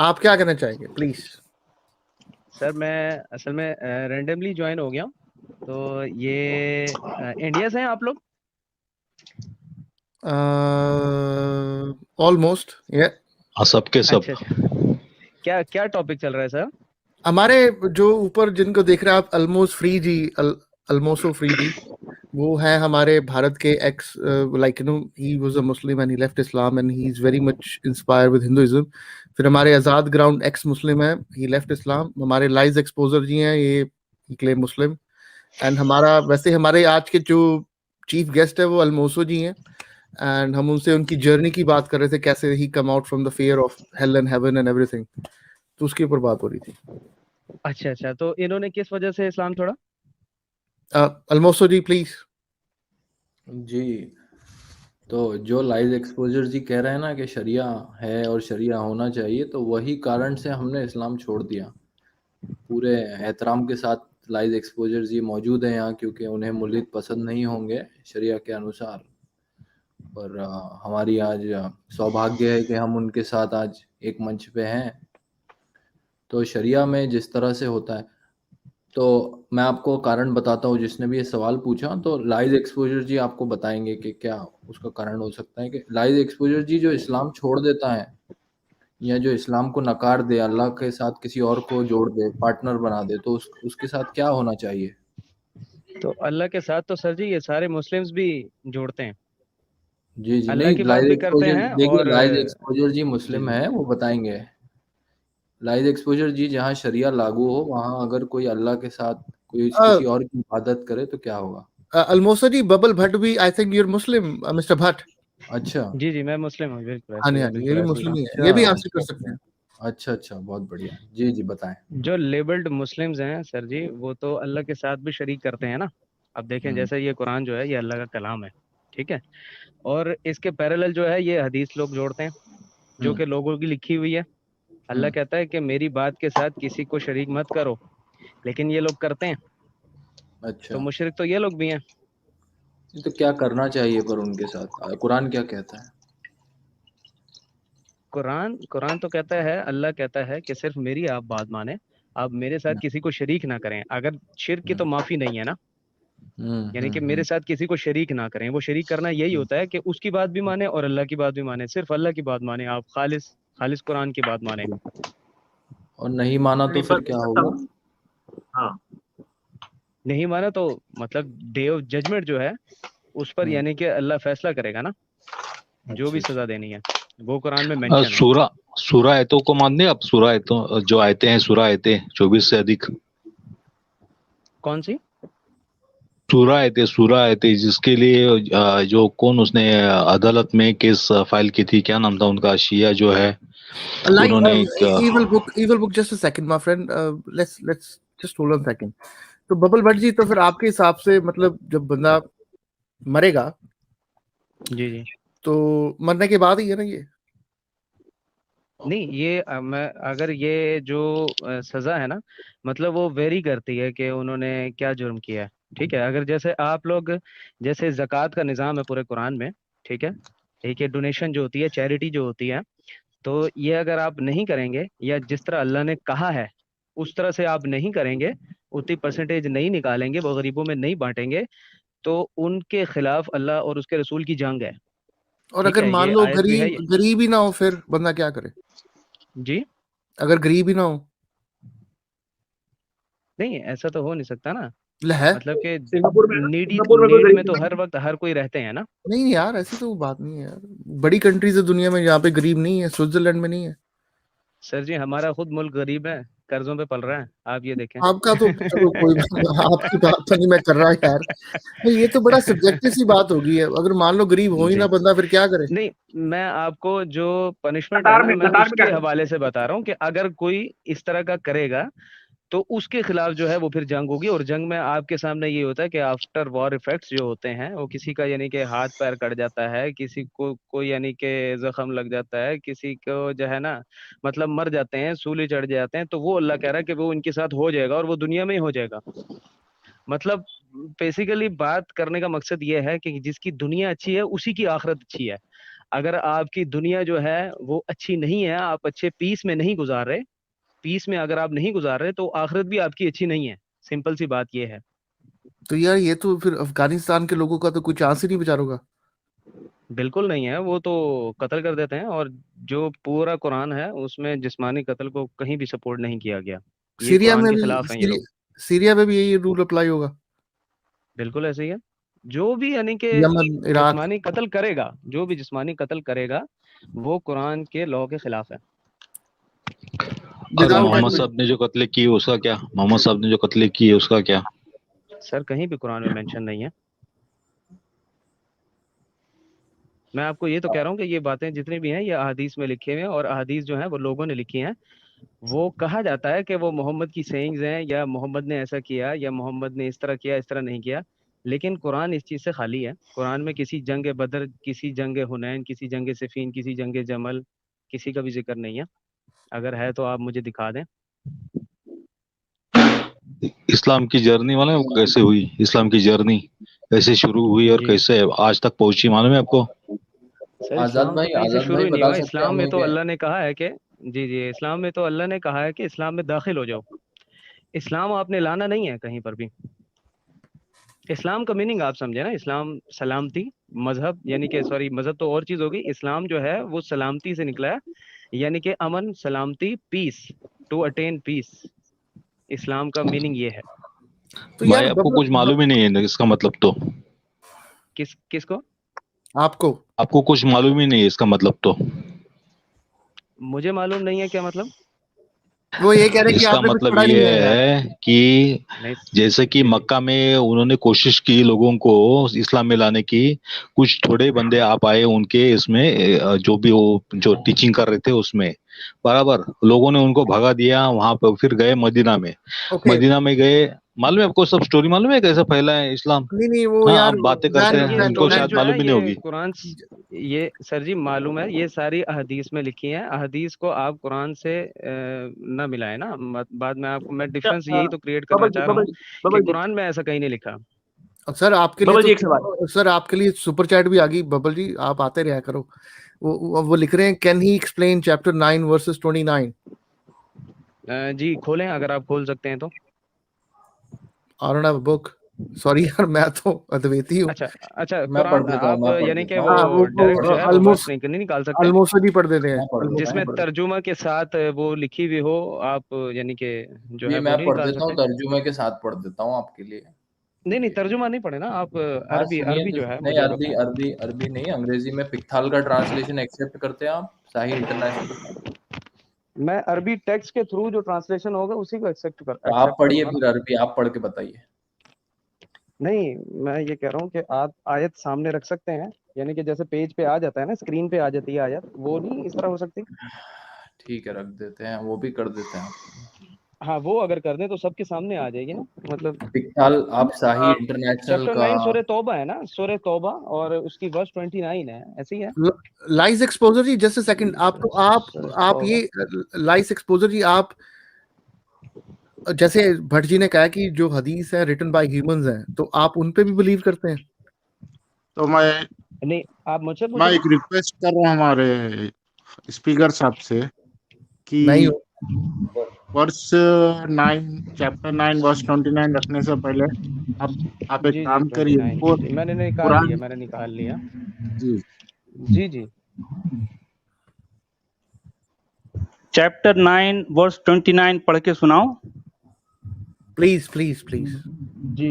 آپ کیا کہنا چاہیں گے پلیز؟ سر میں اصل میں رینڈملی جوائن ہو گیا ہوں. تو یہ انڈیا سے ہیں آپ لوگ؟ آلموسٹ سب کے سب. اچھا اچھا. کیا ٹاپک چل رہا ہے سر؟ ہمارے جو اوپر جن کو دیکھ رہے ہیں آپ، الموسٹ فری جی، الموسو فری جی، وہ ہیں ہمارے بھارت کے x, like he was a Muslim and he left Islam and he is very much inspire with Hinduism. پھر ہمارے آزاد گراؤنڈ ایکس مسلم ہیں، ہی لیفٹ اسلام. ہمارے لائز ایکسپوزر جی ہیں، یہ کلیم مسلم. اینڈ ہمارا ویسے ہمارے آج کے جو چیف گیسٹ ہے وہ الموسو جی ہیں، اینڈ ہم ان سے ان کی جرنی کی بات کر رہے تھے، کیسے ہی come out from the fear of hell and heaven and everything. تو اس کے اوپر بات ہو رہی تھی. اچھا اچھا. تو انہوں نے کس وجہ سے اسلام چھوڑا؟ الموسو جی پلیز. جی تو جو لائز ایکسپوجر جی کہہ رہے ہیں نا کہ شریعہ ہے اور شریعہ ہونا چاہیے، تو وہی کارن سے ہم نے اسلام چھوڑ دیا. پورے احترام کے ساتھ لائز ایکسپوجر جی موجود ہیں یہاں، کیونکہ انہیں ملت پسند نہیں ہوں گے شریعہ کے انوسار. اور ہماری آج سوبھاگیہ ہے کہ ہم ان کے ساتھ آج ایک منچ پہ ہیں. تو شریعہ میں جس طرح سے ہوتا ہے، تو میں آپ کو کارن بتاتا ہوں. جس نے بھی یہ سوال پوچھا تو لائز ایکسپوجر جی آپ کو بتائیں گے کہ کیا اس کا کارن ہو سکتا ہے. کہ لائز ایکسپوجر جی جو اسلام چھوڑ دیتا ہے یا جو اسلام کو نکار دے، اللہ کے ساتھ کسی اور کو جوڑ دے، پارٹنر بنا دے، تو اس کے ساتھ کیا ہونا چاہیے؟ تو اللہ کے ساتھ تو سر جی یہ سارے مسلمز بھی جوڑتے ہیں، جی اللہ نہیں، کی بات لائز بھی کرتے ایکسپوجر ہیں. دیکھیے، اور لائز ایکسپوجر جی جی مسلم جی ہے، وہ بتائیں گے. لائز ایکسپوجر جی جہاں شریعہ لاگو ہو وہاں اگر کوئی اللہ کے ساتھ کوئی کسی اور کی عبادت کرے تو کیا ہوگا؟ الموسو جی، ببل بھٹ بھی I think you are Muslim mister Bhat. اچھا جی جی میں مسلم ہوں، بالکل ہاں ایسے جی ہی ہاں ہے، جی، یہ بالکل بھی ایسے ہی مسلم ہے. ہی ہے، یہ بھی آنسر کر اچھا سکتے ہیں. اچھا اچھا، بہت بڑھیا. جی جی بتائیں. جو لیبلڈ مسلمز ہیں سر جی، وہ تو اللہ کے ساتھ بھی شریک کرتے ہیں نا. اب دیکھیں جیسے یہ قرآن جو ہے یہ اللہ کا کلام ہے، ٹھیک ہے، اور اس کے پیرالل جو ہے یہ حدیث لوگ جوڑتے ہیں جو کہ لوگوں کی لکھی ہوئی ہے. اللہ کہتا ہے کہ میری بات کے ساتھ کسی کو شریک مت کرو، لیکن یہ لوگ کرتے ہیں. اچھا، تو مشرک تو یہ لوگ بھی ہیں. تو کیا کرنا چاہیے پر ان کے ساتھ؟ قرآن کیا کہتا ہے؟ قرآن تو کہتا ہے، اللہ کہتا ہے کہ صرف میری آپ بات مانیں، آپ میرے ساتھ کسی کو شریک نہ کریں. اگر شرک کی تو معافی نہیں ہے نا، یعنی کہ میرے ساتھ کسی کو شریک نہ کریں. وہ شریک کرنا یہی ہوتا ہے کہ اس کی بات بھی مانیں اور اللہ کی بات بھی مانیں. صرف اللہ کی بات مانیں، آپ خالص قرآن کی بات مانیں. اور نہیں مانا تو پھر کیا ہوگا؟ ہاں نہیں مانا تو مطلب ڈے آف ججمنٹ جو ہے اس پر یعنی کہ اللہ فیصلہ کرے گا نا، جو بھی سزا دینی ہے وہ قرآن میں مینشن ہے. سورہ آیتوں کو مانتے ہیں آپ؟ سورہ آیتوں جو آیتیں ہیں، سورہ آیتیں 24 سے ادھک. کون سی سورہ آیتیں جس کے لیے جو کون اس نے عدالت میں کیس فائل کی تھی، کیا نام تھا ان کا؟ شیعہ جو ہے انہوں نے ایک evil book just a second my friend, let's just hold on second. تو ببل بھٹ جی، تو پھر آپ کے حساب سے مطلب جب بندہ مرے گا جی جی تو مرنے کے بعد ہی ہے نا یہ؟ نہیں، یہ اگر یہ جو سزا ہے نا، مطلب وہ ویری کرتی ہے کہ انہوں نے کیا جرم کیا ہے. ٹھیک ہے، اگر جیسے آپ لوگ جیسے زکوٰۃ کا نظام ہے پورے قرآن میں، ٹھیک ہے، ایک ڈونیشن جو ہوتی ہے، چیریٹی جو ہوتی ہے، تو یہ اگر آپ نہیں کریں گے یا جس طرح اللہ نے کہا ہے اس طرح سے آپ نہیں کریں گے، اتنی پرسنٹیج نہیں نکالیں گے، وہ غریبوں میں نہیں بانٹیں گے، تو ان کے خلاف اللہ اور اس کے رسول کی جنگ ہے. اور ٹھیک اگر ہے، مان یہ لو آیت بھی ہے. غریب ہی نہ ہو، پھر بندہ کیا کرے؟ جی اگر غریب ہی نہ ہو؟ نہیں، ایسا تو ہو نہیں سکتا نا، ہے مطلب کہ سنگاپور میں نیڈ کوئی میں غریب تو نہیں ہر وقت ہر کوئی رہتے ہیں نا. نہیں یار، ایسی تو بات نہیں ہے یار. بڑی کنٹریز ہے دنیا میں جہاں پہ غریب نہیں ہے، سوئٹزرلینڈ میں نہیں ہے. سر جی ہمارا خود ملک غریب ہے، قرضوں پہ پل رہا ہے، آپ یہ دیکھیں. آپ کا تو چلو کوئی آپ کی بات تو نہیں میں کر رہا یار. یہ تو بڑا سبجیکٹو سی بات ہوگی ہے. اگر مان لو غریب ہو ہی جی نہ بندہ، پھر کیا کرے؟ نہیں، میں آپ کو جو پنشمنٹ ہے نا، میں اس کے حوالے سے بتا رہا ہوں کہ اگر کوئی اس طرح کا کرے گا تو اس کے خلاف جو ہے وہ پھر جنگ ہوگی. اور جنگ میں آپ کے سامنے یہ ہوتا ہے کہ آفٹر وار ایفیکٹس جو ہوتے ہیں، وہ کسی کا یعنی کہ ہاتھ پیر کٹ جاتا ہے، کسی کو کوئی یعنی کہ زخم لگ جاتا ہے، کسی کو جو ہے نا مطلب مر جاتے ہیں، سولی چڑھ جاتے ہیں، تو وہ اللہ کہہ رہا ہے کہ وہ ان کے ساتھ ہو جائے گا اور وہ دنیا میں ہی ہو جائے گا. مطلب بیسیکلی بات کرنے کا مقصد یہ ہے کہ جس کی دنیا اچھی ہے اسی کی آخرت اچھی ہے. اگر آپ کی دنیا جو ہے وہ اچھی نہیں ہے, آپ اچھے پیس میں نہیں گزار رہے, پیس میں اگر آپ نہیں گزار رہے تو آخرت بھی آپ کی اچھی نہیں ہے. سمپل سی بات یہ ہے. تو یار یہ تو پھر افغانستان کے لوگوں کا تو کوئی چانس ہی نہیں بیچاروں کا. بالکل نہیں ہے, وہ تو قتل کر دیتے ہیں. اور جو پورا قرآن ہے اس میں جسمانی قتل کو کہیں بھی سپورٹ نہیں کیا گیا. یہ سیریا قرآن میں کے بھی خلاف ہیں یہ لوگ. سیریا میں بھی یہی رول اپلائی ہوگا. بالکل ایسے ہی ہے. جو بھی یعنی کہ یمن، عراق. جسمانی قتل کرے گا, جو بھی جسمانی قتل کرے گا وہ قرآن کے لاء کے خلاف ہے. اور Without محمد any- صاحب نے جو قتل کی اس کا کیا؟ محمد صاحب نے جو قتل کی ہے اس کا کیا؟ سر کہیں بھی قرآن میں مینشن نہیں ہے. میں آپ کو یہ تو کہہ رہا ہوں کہ یہ باتیں جتنی بھی ہیں یہ احادیث میں لکھے ہوئے ہیں, اور احادیث جو ہیں وہ لوگوں نے لکھی ہیں. وہ کہا جاتا ہے کہ وہ محمد کی سینگز ہیں, یا محمد نے ایسا کیا, یا محمد نے اس طرح کیا, اس طرح نہیں کیا. لیکن قرآن اس چیز سے خالی ہے. قرآن میں کسی جنگ بدر, کسی جنگ حنین, کسی جنگ صفین, کسی جنگ جمل, کسی کا بھی ذکر نہیں ہے. اگر ہے تو آپ مجھے دکھا دیں. اسلام کی جرنی معلوم ہے کیسے ہوئی؟ اسلام کی جرنی کیسے شروع ہوئی اور جی کیسے آج تک پہنچی معلوم ہے آپ کو؟ سر, آزاد اسلام تو بھائی کہیں سے آزاد شروع بھائی ہی نہیں بتا ہوا. سکتے ہیں اسلام میں ہمیں تو کہ اللہ نے کہا ہے کہ جی اسلام میں تو اللہ نے کہا ہے کہ اسلام میں داخل ہو جاؤ. اسلام آپ نے لانا نہیں ہے کہیں پر بھی. اسلام کا میننگ آپ سمجھے نا, اسلام سلامتی, مذہب یعنی کہ سوری مذہب تو اور چیز ہوگی. اسلام جو ہے وہ سلامتی سے نکلا ہے, یعنی کہ امن, سلامتی, پیس, ٹو اٹین پیس. اسلام کا میننگ یہ ہے. تو یار بھائی آپ کو کچھ معلوم ہی نہیں ہے اس کا مطلب تو. کس کو؟ آپ کو کچھ معلوم ہی نہیں ہے اس کا مطلب تو. مجھے معلوم نہیں ہے کیا مطلب. وہ یہ کہہ رہے کہ اس کا آپ نے کچھ مطلب پڑھا نہیں یہ ہے یار. ہے کہ نہیں جیسے کہ جی مکہ میں انہوں نے کوشش کی لوگوں کو اسلام میں لانے کی, کچھ تھوڑے بندے آپ آئے ان کے اس میں جو بھی وہ جو ٹیچنگ کر رہے تھے اس میں برابر لوگوں نے ان کو بھگا دیا وہاں پہ. پھر گئے مدینہ میں. اوکے. مدینہ میں گئے, معلوم ہے آپ کو سب سٹوری معلوم ہے کیسے پھیلا ہے اسلام؟ نہیں وہ ہاں یار آپ باتیں سر کرتے بین ہیں یہ ان کو اسٹوریز شاید جو ہے معلوم ہی نہیں یہ ہوگی. قرآن یہ سر جی معلوم ہے, یہ ساری احادیث میں لکھی ہیں. احادیث کو آپ قرآن سے نہ ملائیں نا. بعد میں آپ کو میں ڈفرینس یہی تو کریٹ کرنا چاہ رہا ہوں کہ قرآن میں ایسا کہیں نہیں لکھا. سر آپ کے لیے تو سر آپ کے لیے سپر چیٹ بھی آ گئی. ببل جی آپ آتے رہا کرو. وہ لکھ رہے ہیں can he explain chapter 9 verses 29. جی کھولیں اگر آپ کھول سکتے ہیں تو. I don't have a book. Sorry یار میں تو ادویتی ہوں. اچھا میں پڑھ قرآن دیتا ہوں آپ یعنی کہ میں وہ ہاں ڈائریکٹ جو ہے وہ ورس آلموسٹ نہیں نکال سکتے, آلموسٹ ہی پڑھ دیتے ہیں. پڑھ جس دیتا میں ہوں. ترجمہ کے ساتھ وہ لکھی ہوئی ہو, آپ یعنی کہ جو جی ہے میں وہ نہیں پڑھ نکال دیتا ہوں, سکتے. ترجمے کے ساتھ پڑھ دیتا ہوں آپ کے لیے. نہیں ترجمہ نہیں پڑھے نا آپ. ہاں عربی سنیے تو. جو ہے نہیں مجھے بتائیں. عربی نہیں, انگریزی میں پکتھال کا ٹرانسلیشن ایکسیپٹ کرتے ہیں آپ صحیح انٹرنیشنل کا؟ میں عربی ٹیکسٹ کے تھرو جو ٹرانسلیشن ہوگا اسی کو ایکسپٹ تو آپ کروں پڑھیے گا نا. پھر عربی, آپ پڑھ کے بتائیے. نہیں میں یہ کہہ رہا ہوں کہ آپ آیت سامنے رکھ سکتے ہیں, یعنی کہ جیسے پیج پہ آ جاتا ہے نا, اسکرین پہ آ جاتی ہے آیت, وہ نہیں اس طرح ہو سکتی. ٹھیک ہے رکھ دیتے ہیں, وہ بھی کر دیتے ہیں. ہاں وہ اگر کر دیں تو سب کے سامنے آ جائے گی نا. مطلب پکتھال آپ صحیح انٹرنیشنل چیپٹر کا. 9 سورہ توبہ ہے نا, سورہ توبہ, اور اس کی ورس 29 ہے, ایسے ہی ہے. لائز ایکسپوزر جی جسٹ اے سیکنڈ. آپ یہ لائز ایکسپوزر جی آپ جیسے بھٹ جی نے کہا کہ جو حدیث ہے ریٹن بائی ہیومنز ہیں, تو آپ ان پہ بھی بلیو کرتے ہیں؟ تو میں نہیں آپ مجھ سے پوچھیں. ایک ریکویسٹ کر رہا ہوں ہمارے اسپیکر صاحب سے کہ نہیں ورس 9 چیپٹر 9 ورس 29 رکھنے سے پہلے آپ ایک جی کام کریے, 29 میں نے قرآن. نکال لیا. جی جی چیپٹر 9 ورس 29 پڑھ کے سناؤ. پلیز جی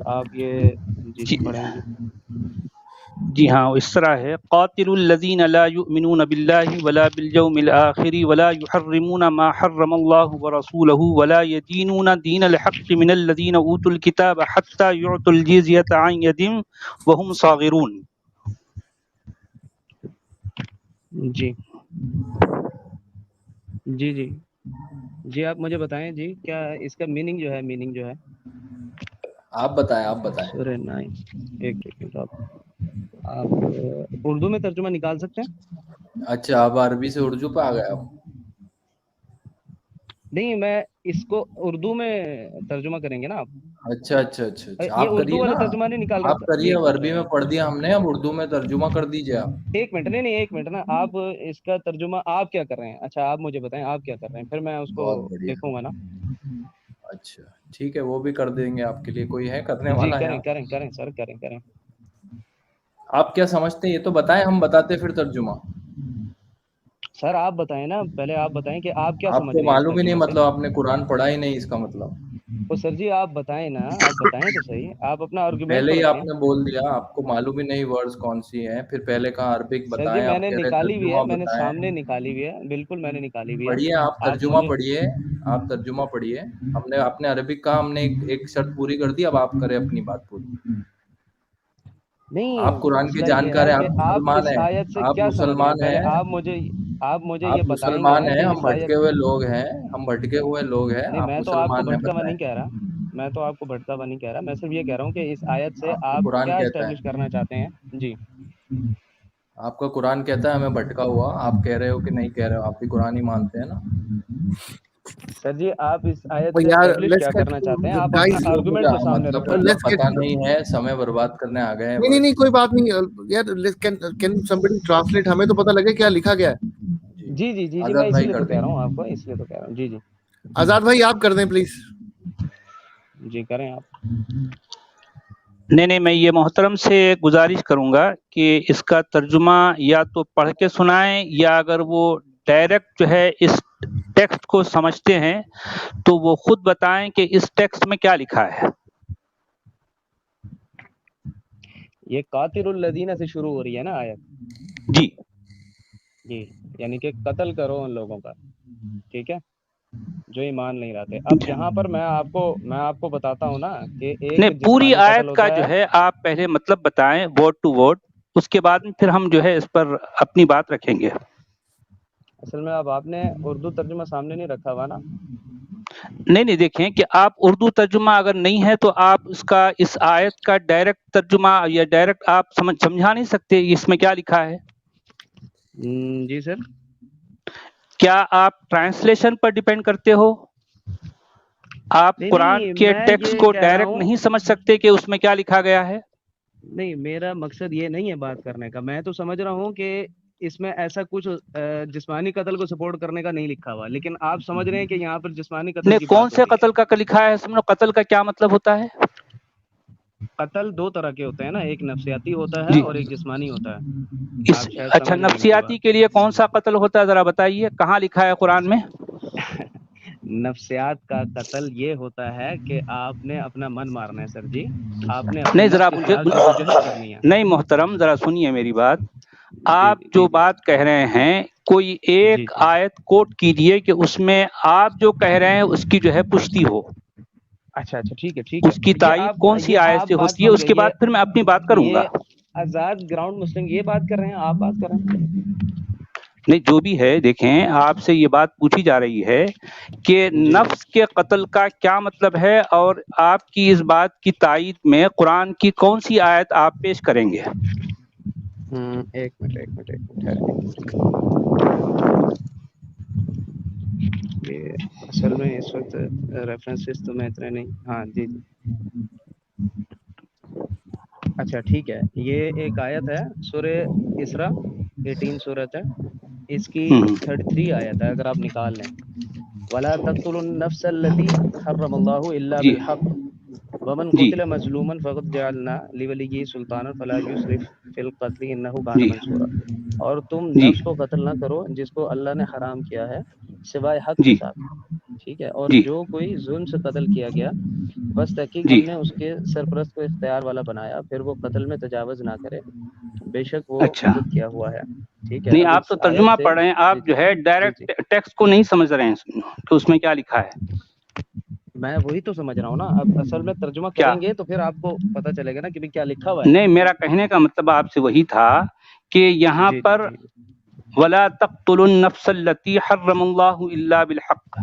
آپ یہ جی پڑھیں گے. جی ہاں اس طرح ہے. قاتل الذین لا یؤمنون باللہ ولا بالیوم الآخر ولا یحرمون ما حرم اللہ ورسولہ ولا یدینون دین الحق من الذین اوتوا الکتاب حتی یعطوا الجزیۃ عن ید وهم صاغرون. جی آپ مجھے بتائیں جی, کیا اس کا میننگ جو ہے آپ بتائیں. سورہ 9. ایک منٹ آپ اردو میں ترجمہ نکال سکتے ہیں. اچھا آپ عربی سے اردو پہ آ گئے آپ. نہیں میں اس کو اردو میں ترجمہ کریں گے نا آپ. اچھا اچھا اچھا اچھا یہ آپ اردو کریے والا نا, ترجمہ نہیں نکال رہا آپ تھا. کریے. ایک اب منٹ عربی میں پڑھ دیا ہم نے, اب اردو میں ترجمہ کر دیجیے آپ. ایک منٹ نہیں ایک منٹ نا, آپ اس کا ترجمہ آپ کیا کر رہے ہیں؟ اچھا آپ مجھے بتائیں آپ کیا کر رہے ہیں, پھر میں اس کو بہت بڑھیا. دیکھوں گا نا. اچھا ٹھیک ہے, وہ بھی کر دیں گے آپ کے لیے. کوئی ہے کرنے جی والا کریں یہاں؟ کریں کریں سر کریں. آپ کیا سمجھتے ہیں یہ تو بتائیں, ہم بتاتے پھر ترجمہ. سر آپ بتائیں نا, پہلے آپ بتائیں کہ آپ کیا آپ سمجھ کو رہے ہیں اس معلوم ہی نہیں, ترجمے سے. مطلب آپ نے قرآن پڑھا ہی نہیں, اس کا مطلب. تو سر جی آپ بتائیں نا, آپ بتائیں تو صحیح, آپ اپنا آرگومنٹ پہلے تو ہی رکھیں. آپ نے بول دیا آپ کو معلوم ہی نہیں ورڈز کون سی ہیں, پھر پہلے کہا عربک سر جی بتائیں, میں آپ نے کہہ رہے نکالی ہوئی ہے, ترجمہ میں نے بتائیں. سامنے نکالی ہوئی ہے, بالکل میں نے نکالی ہوئی ہے. پڑھیے آپ ترجمہ مجھے پڑھیے, آپ ترجمہ پڑھیے. ہم نے اپنے عربک کا ہم نے ایک شرط پوری کر دی, اب آپ کریں اپنی بات پوری. نہیں, آپ قرآن کے مسئلہ یہ جانکار ہے ہیں, کہ آپ آپ مسلمان اس ہیں, آیت سے آپ کیا سمجھ رہے ہیں, مسلمان پہلے ہیں, آپ مجھے یہ آپ بتائیں گے مسلمان نا ہیں, کہ ہم اس بھٹکے آیت. ہوئے لوگ ہیں, ہم بھٹکے ہوئے لوگ ہیں, نہیں آپ میں تو آپ کو مسلمان ہیں, بھٹکا ہوا بتائیں. نہیں کہہ رہا, میں تو آپ کو بھٹکا ہوا نہیں کہہ رہا, میں صرف یہ کہہ رہا ہوں کہ اس آیت سے آپ کو آپ قرآن کیا کہتا اسٹیبلش ہے, کرنا چاہتے ہیں. جی آپ کا قرآن کہتا ہے ہمیں بھٹکا ہوا, آپ کہہ رہے ہو کہ نہیں کہہ رہے ہو, آپ بھی قرآن ہی مانتے ہیں نا. سر جی آپ اس آیت But سے yaar, اسٹیبلش let's کیا get کرنا چاہتے ہیں, آپ اپنا guys. آرگومنٹ تو سامنے رکھیں. مطلب Let's get. پتہ نہیں ہے, سمے برباد کرنے آ گئے ہیں نہیں بس. کوئی بات نہیں یار. Can somebody translate, ہمیں تو پتہ لگے کیا لکھا گیا ہے. جی میں آزاد اس بھائی لیے کر تو کہہ دیں رہا گے. ہوں آپ کو, اس لیے تو کہہ رہا ہوں. جی آزاد بھائی آپ کر دیں پلیز. جی کریں آپ. نہیں میں یہ محترم سے گزارش کروں گا کہ اس کا ترجمہ یا تو پڑھ کے سنائیں, یا اگر وہ ڈائریکٹ جو ہے اس ٹیکسٹ کو سمجھتے ہیں تو وہ خود بتائیں کہ اس ٹیکسٹ میں کیا لکھا ہے. یہ قاتل الذین سے شروع ہو رہی ہے نا آیت. جی یعنی کہ قتل کرو ان لوگوں کا, ٹھیک ہے, جو ایمان نہیں لاتے. اب یہاں پر میں آپ کو بتاتا ہوں نا کہ ایک نہیں, پوری جسمانی قتل آیت کا ہوتا جو ہے آپ پہلے مطلب بتائیں ورڈ ٹو ورڈ, اس کے بعد پھر ہم جو ہے اس پر اپنی بات رکھیں گے. اصل میں اب آپ نے اردو ترجمہ سامنے نہیں رکھا ہوا نا. نہیں دیکھیں کہ آپ اردو ترجمہ اگر نہیں ہے تو آپ اس آیت کا ڈائریکٹ ترجمہ یا ڈائریکٹ آپ سمجھا نہیں سکتے اس میں کیا لکھا ہے. جی سر. کیا آپ ٹرانسلیشن پر ڈیپینڈ کرتے ہو؟ آپ قرآن نہیں کے میں ٹیکسٹ یہ کو کہہ رہا ڈائریکٹ ہوں, نہیں سمجھ سکتے کہ اس میں کیا لکھا گیا ہے؟ نہیں میرا مقصد یہ نہیں ہے بات کرنے کا. میں تو سمجھ رہا ہوں کہ اس میں ایسا کچھ جسمانی قتل کو سپورٹ کرنے کا نہیں لکھا ہوا, لیکن آپ سمجھ رہے ہیں کہ یہاں پر جسمانی قتل نہیں, کی کون بات سے ہو رہی ہے. قتل کا لکھا ہے؟ سمجھو قتل کا کیا مطلب ہوتا ہے؟ قتل دو طرح کے ہوتے ہیں نا, ایک نفسیاتی ہوتا ہے جی اور ایک جسمانی ہوتا ہے. آپ شاید اچھا, سمجھ رہے ہیں میری نفسیاتی بات. کے لیے کون سا قتل ہوتا ہے ذرا بتائیے, کہاں لکھا ہے قرآن میں؟ نفسیات کا قتل یہ ہوتا ہے کہ آپ نے اپنا من مارنا ہے سر جی, آپ نے اپنے نہیں نفس ذرا کے خلاف جدوجہد کرنی ہے. نہیں محترم, ذرا سنیے میری بات. جی آپ جو جی بات کہہ رہے ہیں, کوئی جی ایک جی آیت کوٹ کیجئے کہ اس میں آپ جو کہہ رہے ہیں اس کی جو ہے پشتی ہو. اچھا ٹھیک ہے. اس کی تائید کون سی آیت سے بات ہوتی ہے, سمجھ اس گئے. کے بعد پھر میں اپنی بات کروں گا. یہ آزاد گراؤنڈ مسلم یہ بات کر رہے ہیں, آپ بات کر رہے ہیں. نہیں, جو بھی ہے دیکھیں, آپ سے یہ بات پوچھی جا رہی ہے کہ جی نفس کے قتل کا کیا مطلب ہے, اور آپ کی اس بات کی تائید میں قرآن کی کون سی آیت آپ پیش کریں گے. ایک منٹ یہ اصل میں اس وقت ریفرنسز تو میں اتنے نہیں. ہاں جی اچھا ٹھیک ہے. یہ ایک آیت ہے سورہ اسراء 18 سورت ہے, اس کی 33 آیت ہے, اگر آپ نکال لیں. وَلَا تَقْتُلُوا النَّفْسَ الَّتِي حَرَّمَ اللَّهُ إِلَّا جی بِالْحَقِّ وَمَنْ جی قُتِلَ مَظْلُومًا فَقَدْ جَعَلْنَا لِوَلِيِّهِ سُلْطَانًا فَلَا يُسْرِفْ فِي الْقَتْلِ إِنَّهُ كَانَ جی مَنْصُورًا. اور تم جی نفس کو قتل نہ کرو جس کو اللہ نے حرام کیا ہے سوائے حق کے جی ساتھ, ٹھیک ہے. اور جی جو کوئی ظلم سے قتل کیا گیا, بس تحقیق جی ہم نے اس کے سرپرست کو اختیار والا بنایا, پھر وہ قتل میں تجاوز نہ کرے, بے شک وہ اچھا. عزت کیا ہوا ہے. ٹھیک ہے. نہیں, اب آپ اس تو آیت ترجمہ سے پڑھ رہے ہیں, جی آپ جو ہے جی جی ڈائریکٹ ٹیکسٹ کو نہیں سمجھ رہے ہیں کہ اس میں کیا لکھا ہے. میں وہی تو سمجھ رہا ہوں نا. اب اصل میں ترجمہ کیا؟ کریں گے تو پھر آپ کو پتہ چلے گا نا کہ کیا لکھا ہوا نہیں, ہے. میرا کہنے کا مطلب آپ سے وہی تھا کہ یہاں جی جی پر جی وَلَا تَقْتُلُوا النَّفْسَ الَّتِي حَرَّمَ اللَّهُ إِلَّا بِالْحَقِّ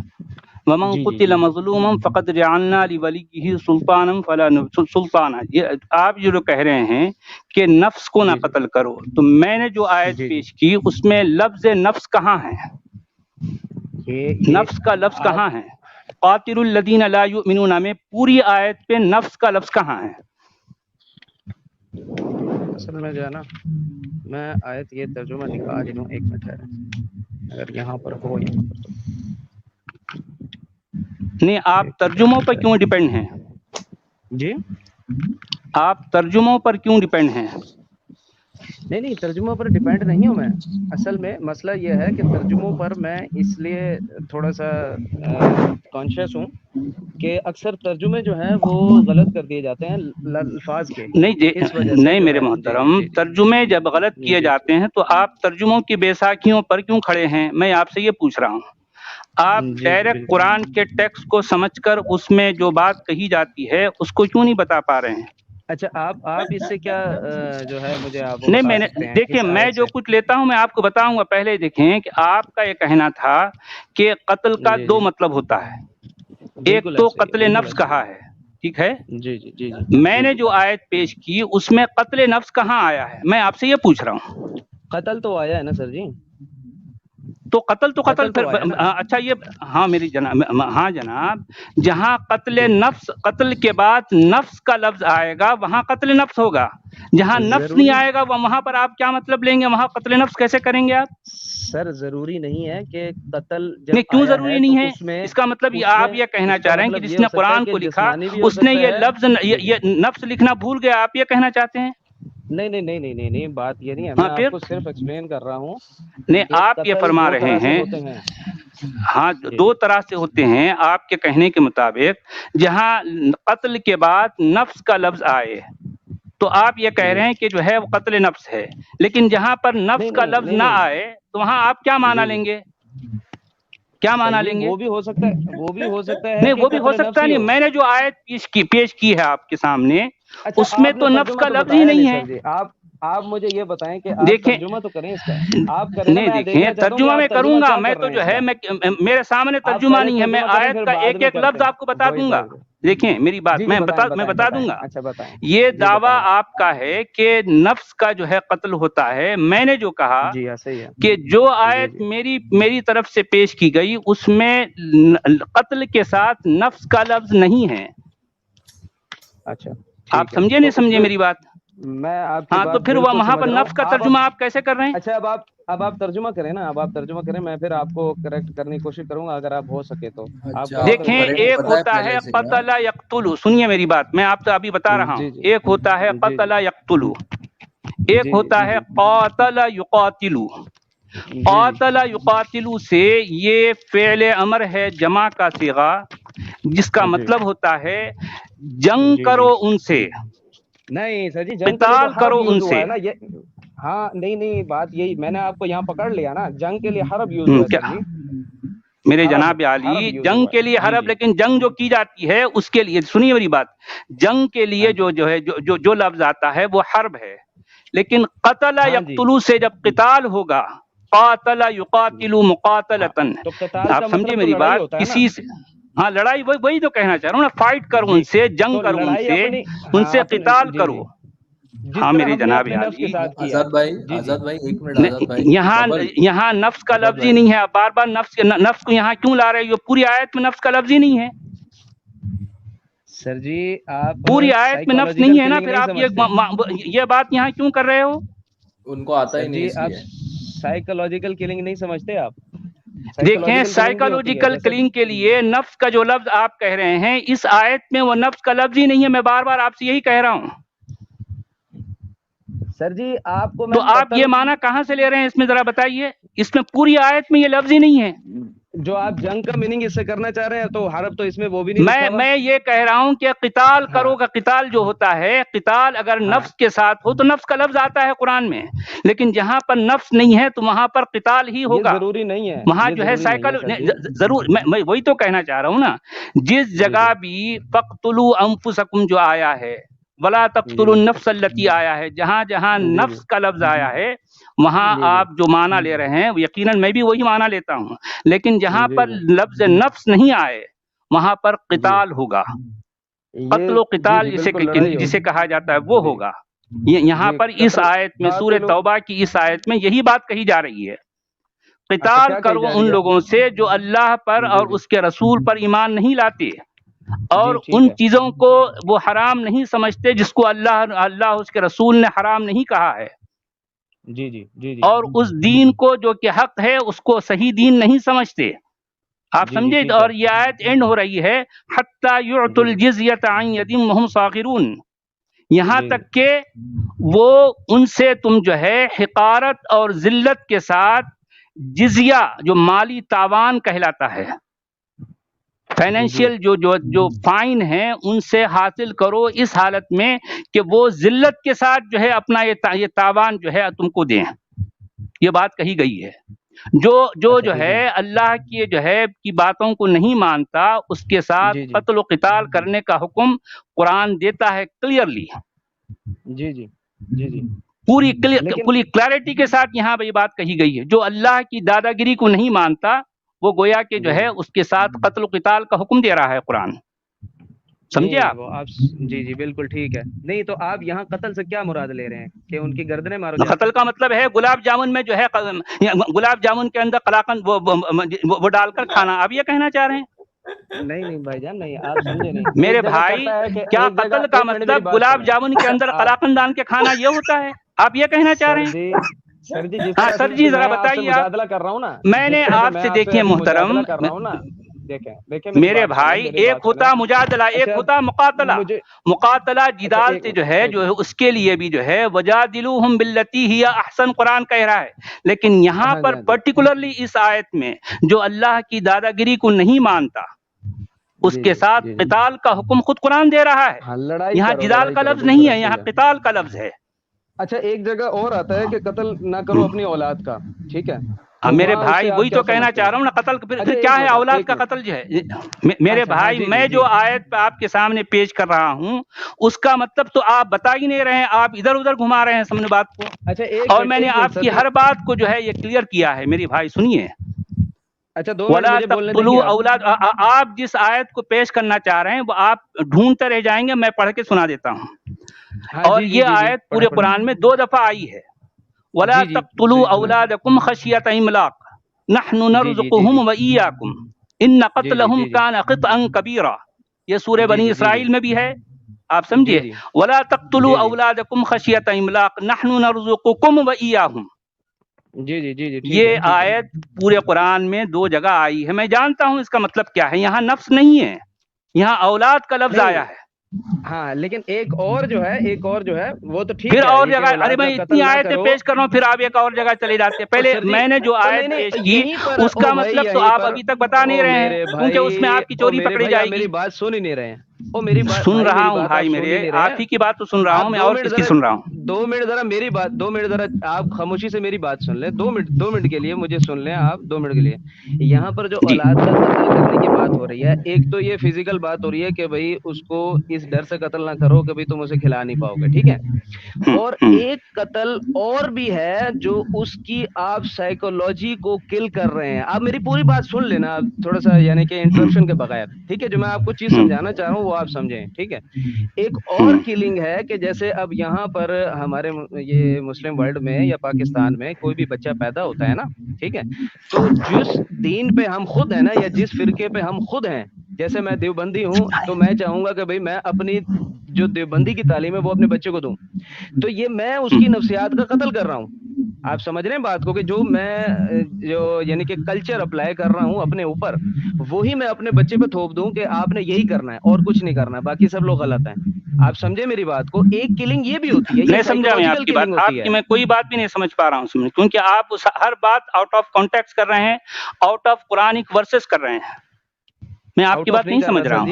وَمَنْ جی جی قُتِلَ جی مَظْلُومًا فَقَدْ جَعَلْنَا لِوَلِيِّهِ سُلْطَانًا فَلَا سُلْطَانًا. یہ آپ جو کہہ رہے ہیں کہ نفس کو نہ جی قتل کرو, تو میں نے جو آیت جی جی پیش کی اس میں لفظ نفس کہاں ہے؟ نفس کا لفظ کہاں ہے؟ قاتل الذین لا یؤمنون میں پوری آیت پہ نفس کا لفظ کہاں ہے؟ اصل میں جو ہے نا میں آیت یہ ترجمہ نکال لوں، ایک منٹ ہے، اگر یہاں پر ہو یہاں پر تو نہیں، آپ ترجموں پر کیوں ڈیپینڈ ہیں؟ جی آپ ترجموں پر کیوں ڈیپینڈ ہیں؟ نہیں ترجموں پر ڈیپینڈ نہیں ہوں میں، اصل میں مسئلہ یہ ہے کہ ترجموں پر میں اس لیے تھوڑا سا کانشیس ہوں کہ اکثر ترجمے جو ہیں وہ غلط کر دیے جاتے ہیں الفاظ کے، اس وجہ سے نہیں جو میرے ہے محترم، ترجمے جب غلط کیے جاتے ہیں تو آپ ترجموں کی بیساکھیوں پر کیوں کھڑے ہیں؟ میں آپ سے یہ پوچھ رہا ہوں، آپ ڈائریکٹ قرآن کے ٹیکسٹ کو سمجھ کر اس میں جو بات کہی جاتی ہے اس کو کیوں نہیں بتا پا رہے ہیں؟ اچھا آپ اس سے کیا جو ہے مجھے آپ نہیں، میں نے دیکھیں میں جو کچھ لیتا ہوں میں آپ کو بتاؤں گا، پہلے دیکھیں کہ آپ کا یہ کہنا تھا کہ قتل کا دو مطلب ہوتا ہے، ایک تو قتل نفس کہا ہے، ٹھیک ہے؟ جی میں نے جو آیت پیش کی اس میں قتل نفس کہاں آیا ہے؟ میں آپ سے یہ پوچھ رہا ہوں۔ قتل تو آیا ہے نا سر جی، تو قتل پھر اچھا یہ ہاں میری جناب، ہاں جناب، جہاں قتل نفس، قتل کے بعد نفس کا لفظ آئے گا وہاں قتل نفس ہوگا، جہاں نفس نہیں آئے گا وہاں پر آپ کیا مطلب لیں گے؟ وہاں قتل نفس کیسے کریں گے آپ؟ سر ضروری نہیں ہے کہ قتل نہیں، کیوں ضروری نہیں ہے؟ اس کا مطلب آپ یہ کہنا چاہ رہے ہیں کہ جس نے قرآن کو لکھا اس نے یہ لفظ یہ نفس لکھنا بھول گیا، آپ یہ کہنا چاہتے ہیں؟ نہیں بات یہ نہیں ہے، میں آپ کو صرف ایکسپلین کر رہا ہوں۔ نہیں، آپ یہ فرما رہے ہیں ہاں دو طرح سے ہوتے ہیں آپ کے کہنے کے مطابق، جہاں قتل کے بعد نفس کا لفظ آئے تو آپ یہ کہہ رہے ہیں کہ جو ہے وہ قتل نفس ہے، لیکن جہاں پر نفس کا لفظ نہ آئے تو وہاں آپ کیا معنی لیں گے؟ کیا معنی لیں گے؟ وہ بھی ہو سکتا ہے نہیں، وہ بھی ہو سکتا نہیں، میں نے جو آیت پیش کی ہے آپ کے سامنے اس میں تو نفس کا لفظ ہی نہیں ہے۔ آپ مجھے یہ بتائیں کہ دیکھیں، ترجمہ تو کریں اس کا، آپ کریں نہیں دیکھیں ترجمہ میں کروں گا، میں تو جو ہے میرے سامنے ترجمہ نہیں ہے، میں آیت کا ایک ایک لفظ آپ کو بتا دوں گا۔ دیکھیں میری بات میں بتا دوں گا۔ یہ دعویٰ آپ کا ہے کہ نفس کا جو ہے قتل ہوتا ہے، میں نے جو کہا کہ جو آیت میری طرف سے پیش کی گئی اس میں قتل کے ساتھ نفس کا لفظ نہیں ہے۔ اچھا آپ سمجھے نہیں سمجھے میری بات؟ میں ہاں تو پھر وہاں پر نفس کا ترجمہ آپ کیسے کر رہے ہیں؟ اچھا اب آپ ترجمہ کریں نا، اب آپ ترجمہ کریں، میں پھر آپ کو کریکٹ کرنے کی کوشش کروں گا اگر آپ ہو سکے تو۔ دیکھیں ایک ہوتا ہے قتل یقتل، سنیے میری بات، میں آپ سے ابھی بتا رہا ہوں، ایک ہوتا ہے قتل یقتل، ایک ہوتا ہے قاتل یقاتل۔ قاتل یقاتل سے یہ فعل امر ہے جمع کا صیغہ، جس کا مطلب ہوتا ہے جنگ کرو ان سے، نہیں سر جی، قتال کرو ان سے۔ ہاں نہیں بات یہی، میں نے آپ کو یہاں پکڑ لیا نا، جنگ کے لیے حرب یوز ہوا ہے سر جی میرے جناب عالی، جنگ کے لیے حرب، لیکن جنگ جو کی جاتی ہے اس کے لیے سنیے میری بات، جنگ کے لیے جو ہے جو لفظ آتا ہے وہ حرب ہے، لیکن قتل یقتل سے جب قتال ہوگا، قاتل یقاتل مقاتلتن، آپ سمجھے میری بات، کسی سے ہاں لڑائی، وہی تو کہنا چاہ رہا ہوں نا، فائٹ کرو ان سے، جنگ کرو ان سے قتال کرو۔ ہاں میرے جناب عالی، آزاد بھائی ایک منٹ، آزاد بھائی یہاں نفس کا لفظ ہی نہیں ہے، آپ بار بار نفس کو یہاں کیوں لا رہے ہو؟ پوری آیت میں نفس کا لفظ ہی نہیں ہے سر جی، آپ پوری آیت میں نفس نہیں ہے نا، پھر آپ یہ بات یہاں کیوں کر رہے ہو؟ ان کو آتا ہی نہیں اس لیے۔ سائیکولوجیکل کلنگ نہیں سمجھتے آپ؟ دیکھیں سائیکولوجیکل کلنگ کے لیے نفس کا جو لفظ آپ کہہ رہے ہیں اس آیت میں وہ نفس کا لفظ ہی نہیں ہے، میں بار بار آپ سے یہی کہہ رہا ہوں۔ سر جی آپ کو تو آپ یہ معنی کہاں سے لے رہے ہیں اس میں ذرا بتائیے؟ اس میں پوری آیت میں یہ لفظ ہی نہیں ہے۔ جو آپ جنگ کا میننگ اس سے کرنا چاہ رہے ہیں تو حرب تو اس میں وہ بھی نہیں، میں یہ کہہ رہا ہوں کہ قتال کرو کا قتال جو ہوتا ہے، قتال اگر نفس کے ساتھ ہو تو نفس کا لفظ آتا ہے قرآن میں، لیکن جہاں پر نفس نہیں ہے تو وہاں پر قتال ہی ہوگا، ضروری نہیں ہے وہاں جو ہے ضرور، میں وہی تو کہنا چاہ رہا ہوں نا، جس جگہ بھی فَاقْتُلُوا أَنفُسَكُمْ جو آیا ہے، وَلَا تَقْتُلُوا النَّفْسَ الَّتِي آیا ہے، جہاں جہاں نفس کا لفظ آیا ہے وہاں آپ جو معنی لے رہے ہیں یقیناً میں بھی وہی معنی لیتا ہوں، لیکن جہاں پر لفظ نفس نہیں آئے وہاں پر قتال ہوگا، قتل و قتال جسے کہا جاتا ہے وہ ہوگا۔ یہاں پر اس آیت میں سورہ توبہ کی اس آیت میں یہی بات کہی جا رہی ہے، قتال کرو ان لوگوں سے جو اللہ پر اور اس کے رسول پر ایمان نہیں لاتے اور ان چیزوں کو وہ حرام نہیں سمجھتے جس کو اللہ اس کے رسول نے حرام نہیں کہا ہے، اور اس دین کو جو کہ حق ہے اس کو صحیح دین نہیں سمجھتے. آپ سمجھے؟ اور یہ آیت اینڈ ہو رہی ہے حتی یعطوا الجزیۃ عن ید وہم صاغرون، یہاں تک کہ وہ ان سے تم جو ہے حقارت اور ذلت کے ساتھ جزیہ جو مالی تاوان کہلاتا ہے، فائنینشیل جو فائن ہیں ان سے حاصل کرو اس حالت میں کہ وہ ذلت کے ساتھ جو ہے اپنا یہ تاوان جو ہے تم کو دیں. یہ بات کہی گئی ہے. جو ہے اللہ کی جو ہے کی باتوں کو نہیں مانتا اس کے ساتھ قتل و قتال کرنے کا حکم قرآن دیتا ہے کلیئرلی. پوری کلیئرٹی کے ساتھ یہاں پہ یہ بات کہی گئی ہے. جو اللہ کی دادا گیری کو نہیں مانتا وہ گویا کہ جو ہے اس کے ساتھ قتل و قتال کا حکم دے رہا ہے قرآن. سمجھے آپ؟ جی بالکل ٹھیک ہے. نہیں تو آپ یہاں قتل سے کیا مراد لے رہے ہیں کہ ان کی گردنیں مارو؟ قتل کا مطلب ہے گلاب جامن میں جو ہے گلاب جامن کے اندر قلاقند وہ ڈال کر کھانا. آپ یہ کہنا چاہ رہے ہیں؟ نہیں بھائی جان نہیں، آپ سمجھے نہیں. میرے بھائی کیا قتل کا مطلب گلاب جامن کے اندر قلاقند ڈال کے کھانا یہ ہوتا ہے؟ آپ یہ کہنا چاہ رہے ہیں؟ ہاں سر جی ذرا بتائیے. کر رہا ہوں نا میں نے آپ سے دیکھیے محترم میرے بھائی، ایک ہوتا مجادلہ ایک ہوتا مقاتلہ. مقاتلہ جدال سے جو ہے اس کے لیے بھی جو ہے وجادلوہم باللتی ہی احسن قرآن کہہ رہا ہے. لیکن یہاں پر پرٹیکولرلی اس آیت میں جو اللہ کی دادا گیری کو نہیں مانتا اس کے ساتھ قتال کا حکم خود قرآن دے رہا ہے. یہاں جدال کا لفظ نہیں ہے، یہاں قتال کا لفظ ہے. اچھا ایک جگہ اور آتا ہے کہ قتل نہ کرو اپنی اولاد کا، ٹھیک ہے؟ میرے بھائی وہی تو کہنا چاہ رہا ہوں نا. قتل پھر کیا ہے؟ اولاد کا قتل جو ہے. میرے بھائی میں جو آیت پہ آپ کے سامنے پیش کر رہا ہوں اس کا مطلب تو آپ بتا ہی نہیں رہے ہیں، آپ ادھر ادھر گھما رہے ہیں سامنے بات کو. اور میں نے آپ کی ہر بات کو جو ہے یہ کلیئر کیا ہے. میری بھائی سنیے. اچھا اولاد آپ جس آیت کو پیش کرنا چاہ رہے ہیں وہ آپ ڈھونڈتے رہ جائیں گے، میں پڑھ کے سنا دیتا ہوں. اور یہ آیت پورے قرآن میں 2 دفعہ آئی ہے. وَلَا تَقْتُلُوا أَوْلَادَكُمْ خَشْيَةَ إِمْلَاقٍ نَحْنُ نَرْزُقُهُمْ وَإِيَّاكُمْ إِنَّ قَتْلَهُمْ كَانَ خِطْئًا كَبِيرًا. یہ سورہ بنی اسرائیل میں بھی ہے. آپ سمجھیے. وَلَا تَقْتُلُوا أَوْلَادَكُمْ خَشْيَةَ إِمْلَاقٍ نَحْنُ نَرْزُقُكُمْ وَإِيَّاهُمْ. یہ آیت پورے قرآن میں 2 جگہ آئی ہے. میں جانتا ہوں اس کا مطلب کیا ہے. یہاں نفس نہیں ہے، یہاں اولاد کا لفظ آیا ہے. ہاں لیکن ایک اور جو ہے وہ تو ٹھیک ہے. پھر اور جگہ ارے میں اتنی آیتیں پیش کر رہا ہوں پھر آپ ایک اور جگہ چلے جاتے ہیں. پہلے میں نے جو آیت پیش کی اس کا مطلب تو آپ ابھی تک بتا نہیں رہے ہیں کیونکہ اس میں آپ کی چوری پکڑی جائے گی. میری بات سن ہی نہیں رہے ہیں. سن رہا ہوں بھائی میرے، آپ ہی کی بات تو سن رہا ہوں میں، اور کس کی سن رہا ہوں؟ 2 منٹ ذرا میری بات، 2 منٹ ذرا آپ خاموشی سے میری بات سن لیں. 2 منٹ کے لیے مجھے سن لیں آپ. 2 منٹ کے لیے یہاں پر جو اولاد کا قتل کرنے کی بات ہو رہی ہے، ایک تو یہ فزیکل بات ہو رہی ہے کہ بھائی اس کو اس ڈر سے قتل نہ کرو کہ بھائی تم اسے کھلا نہیں پاؤ گے، ٹھیک ہے؟ اور ایک قتل اور بھی ہے جو اس کی آپ سائیکولوجی کو کل کر رہے ہیں. آپ میری پوری بات سن لینا تھوڑا سا، یعنی کہ انٹرپشن کے بغیر، ٹھیک ہے؟ جو میں آپ کو چیز سمجھانا چاہ رہا ہوں وہ آپ سمجھیں، ٹھیک ہے؟ ایک اور کلنگ ہے کہ جیسے اب یہاں پر ہمارے یہ مسلم ورلڈ میں یا پاکستان میں کوئی بھی بچہ پیدا ہوتا ہے نا، ٹھیک ہے؟ تو جس دین پہ ہم خود ہیں نا یا جس فرقے پہ ہم خود ہیں، جیسے میں دیوبندی ہوں تو میں چاہوں گا کہ بھائی میں اپنی جو دیوبندی کی تعلیم ہے وہ اپنے بچے کو دوں. تو یہ میں اس کی نفسیات کا قتل کر رہا ہوں. آپ سمجھ رہے ہیں بات کو کہ جو میں یعنی کہ کلچر اپلائی کر رہا ہوں اپنے اوپر، وہی میں اپنے بچے پہ تھوپ دوں کہ آپ نے یہی کرنا ہے اور کچھ نہیں کرنا ہے، باقی سب لوگ غلط ہیں. آپ سمجھے میری بات کو؟ ایک کلنگ یہ بھی ہوتی ہے. نہیں سمجھا میں آپ کی بات. آپ کی میں کوئی بات بھی نہیں سمجھ پا رہا ہوں کیونکہ آپ ہر بات آؤٹ آف کانٹیکسٹ کر رہے ہیں، آؤٹ آف قرآنک ورسز کر رہے ہیں. میں آپ کی بات نہیں سمجھ رہا ہوں.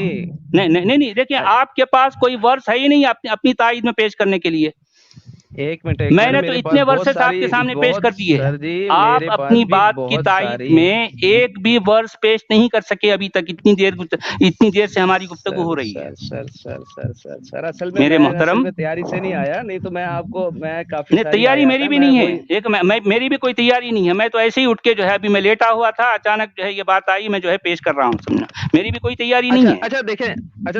نہیں دیکھیں آپ کے پاس کوئی ورس ہے ہی نہیں اپنی تائید میں پیش کرنے کے لیے. ایک منٹ میں نے تو اتنے ورسز آپ کے سامنے پیش کر دیے. آپ اپنی بات کی تائید میں ایک بھی ورس پیش نہیں کر سکے ابھی تک. اتنی دیر سے ہماری گفتگو ہو رہی ہے. سر اصل میں میرے محترم تیاری سے نہیں آیا، نہیں تو میں آپ کو کافی تیاری میری بھی نہیں ہے. میری بھی کوئی تیاری نہیں ہے. میں تو ایسے ہی اٹھ کے جو ہے ابھی میں لیٹا ہوا تھا، اچانک جو ہے یہ بات آئی، میں جو ہے پیش کر رہا ہوں. سمجھنا میری بھی کوئی تیاری نہیں ہے. اچھا دیکھیں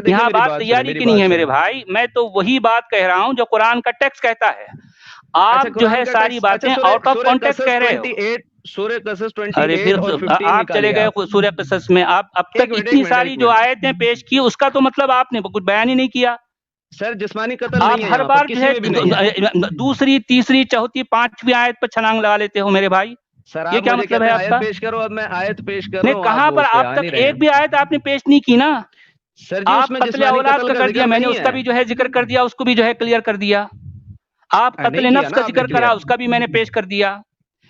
یہاں بات تیاری کی نہیں ہے میرے بھائی. میں تو وہی بات کہہ رہا ہوں جو قرآن کا ٹیکسٹ کہتا ہے. آپ جو ہے ساری باتیں آؤٹ آف کانٹیکسٹ کہہ رہے ہو. سورہ قصص ارے 28 پھر اور 15 آپ چلے نکالیے گئے آپ۔ سورہ قصص میں، آپ اب ایک تک منٹ اتنی ساری جو آیتیں پیش کی اس کا تو مطلب آپ نے کچھ بیان ہی نہیں کیا. سر جسمانی قتل آپ نہیں ہے ہر یہاں بار پر، جو کسی میں بھی نہیں ہے۔ ہے دوسری تیسری چوتھی پانچویں آیت پر چھلانگ لگا لیتے ہو میرے بھائی. سر یہ آپ کیا مجھے مطلب کہتے ہے ہیں آپ آیت کا؟ پیش کرو، اب میں آیت پیش کر رہا نہیں ہوں، کہاں آپ وہ پر اس پہ اب آ تک نہیں رہے ایک ہیں۔ بھی آیت آپ نے پیش نہیں کی نا. سر جی آپ اس میں قتل جسمانی اولاد قتل کا کا کر ذکر دیا، میں نے نہیں اس کا ہے۔ بھی جو ہے ذکر کر دیا، اس کو بھی جو ہے کلیئر کر دیا. آپ نہیں قتل کیا نفس نا کا آپ نے ذکر کرا، کلیئر، اس کا بھی میں نے پیش کر دیا.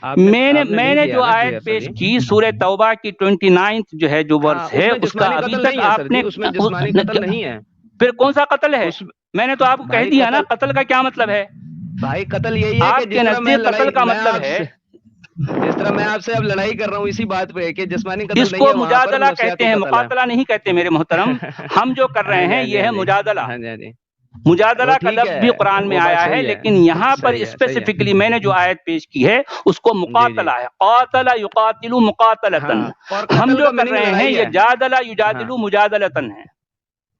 آپ میں نے نہیں کیا جو نا آیت کلیئر سر پیش جی۔ کی سورہ توبہ کی 29 جو ہے جو ہاں ورس اس ہے میں اس کا جسمانی ابھی قتل تک نہیں ہے آپ سر نے جی، اس میں جسمانی قتل نہیں ہے۔ پھر کون سا قتل ہے؟ اس میں نے تو آپ کو کہہ بھائی دیا نا قتل، قتل کا کیا مطلب ہے. بھائی قتل یہی ہے کہ آپ کے جس طرح میں نزدیک لڑائی، قتل کا میں مطلب آپ ہے، سے جس طرح میں آپ سے اب لڑائی کر رہا ہوں اسی بات پہ کہ جسمانی قتل اس نہیں کو ہے، وہاں پر مجادلہ نفسیاتی کہتے ہیں، قتل ہے۔ مقاتلہ نہیں کہتے میرے محترم. ہم جو کر رہے ہاں جی ہیں ہاں جی یہ ہاں ہے جی مجادلہ. ہاں جی ہاں جی، مجادلہ وہ کا ٹھیک لفظ بھی ہے، قرآن میں وہ بات آیا ہے، صحیح ہے، لیکن یہاں پر صحیح ہے، صحیح ہے۔ اسپیسیفکلی میں نے جو آیت پیش کی ہے اس کو جی جی مقاتلہ ہے. قاتل یقاتل مقاتلتن. ہاں، اور ہم قتل جو کا کر میننگ رہے ہیں لڑائی یہ ہے۔ جادلہ ہاں، یجادل مجادلتن ہے.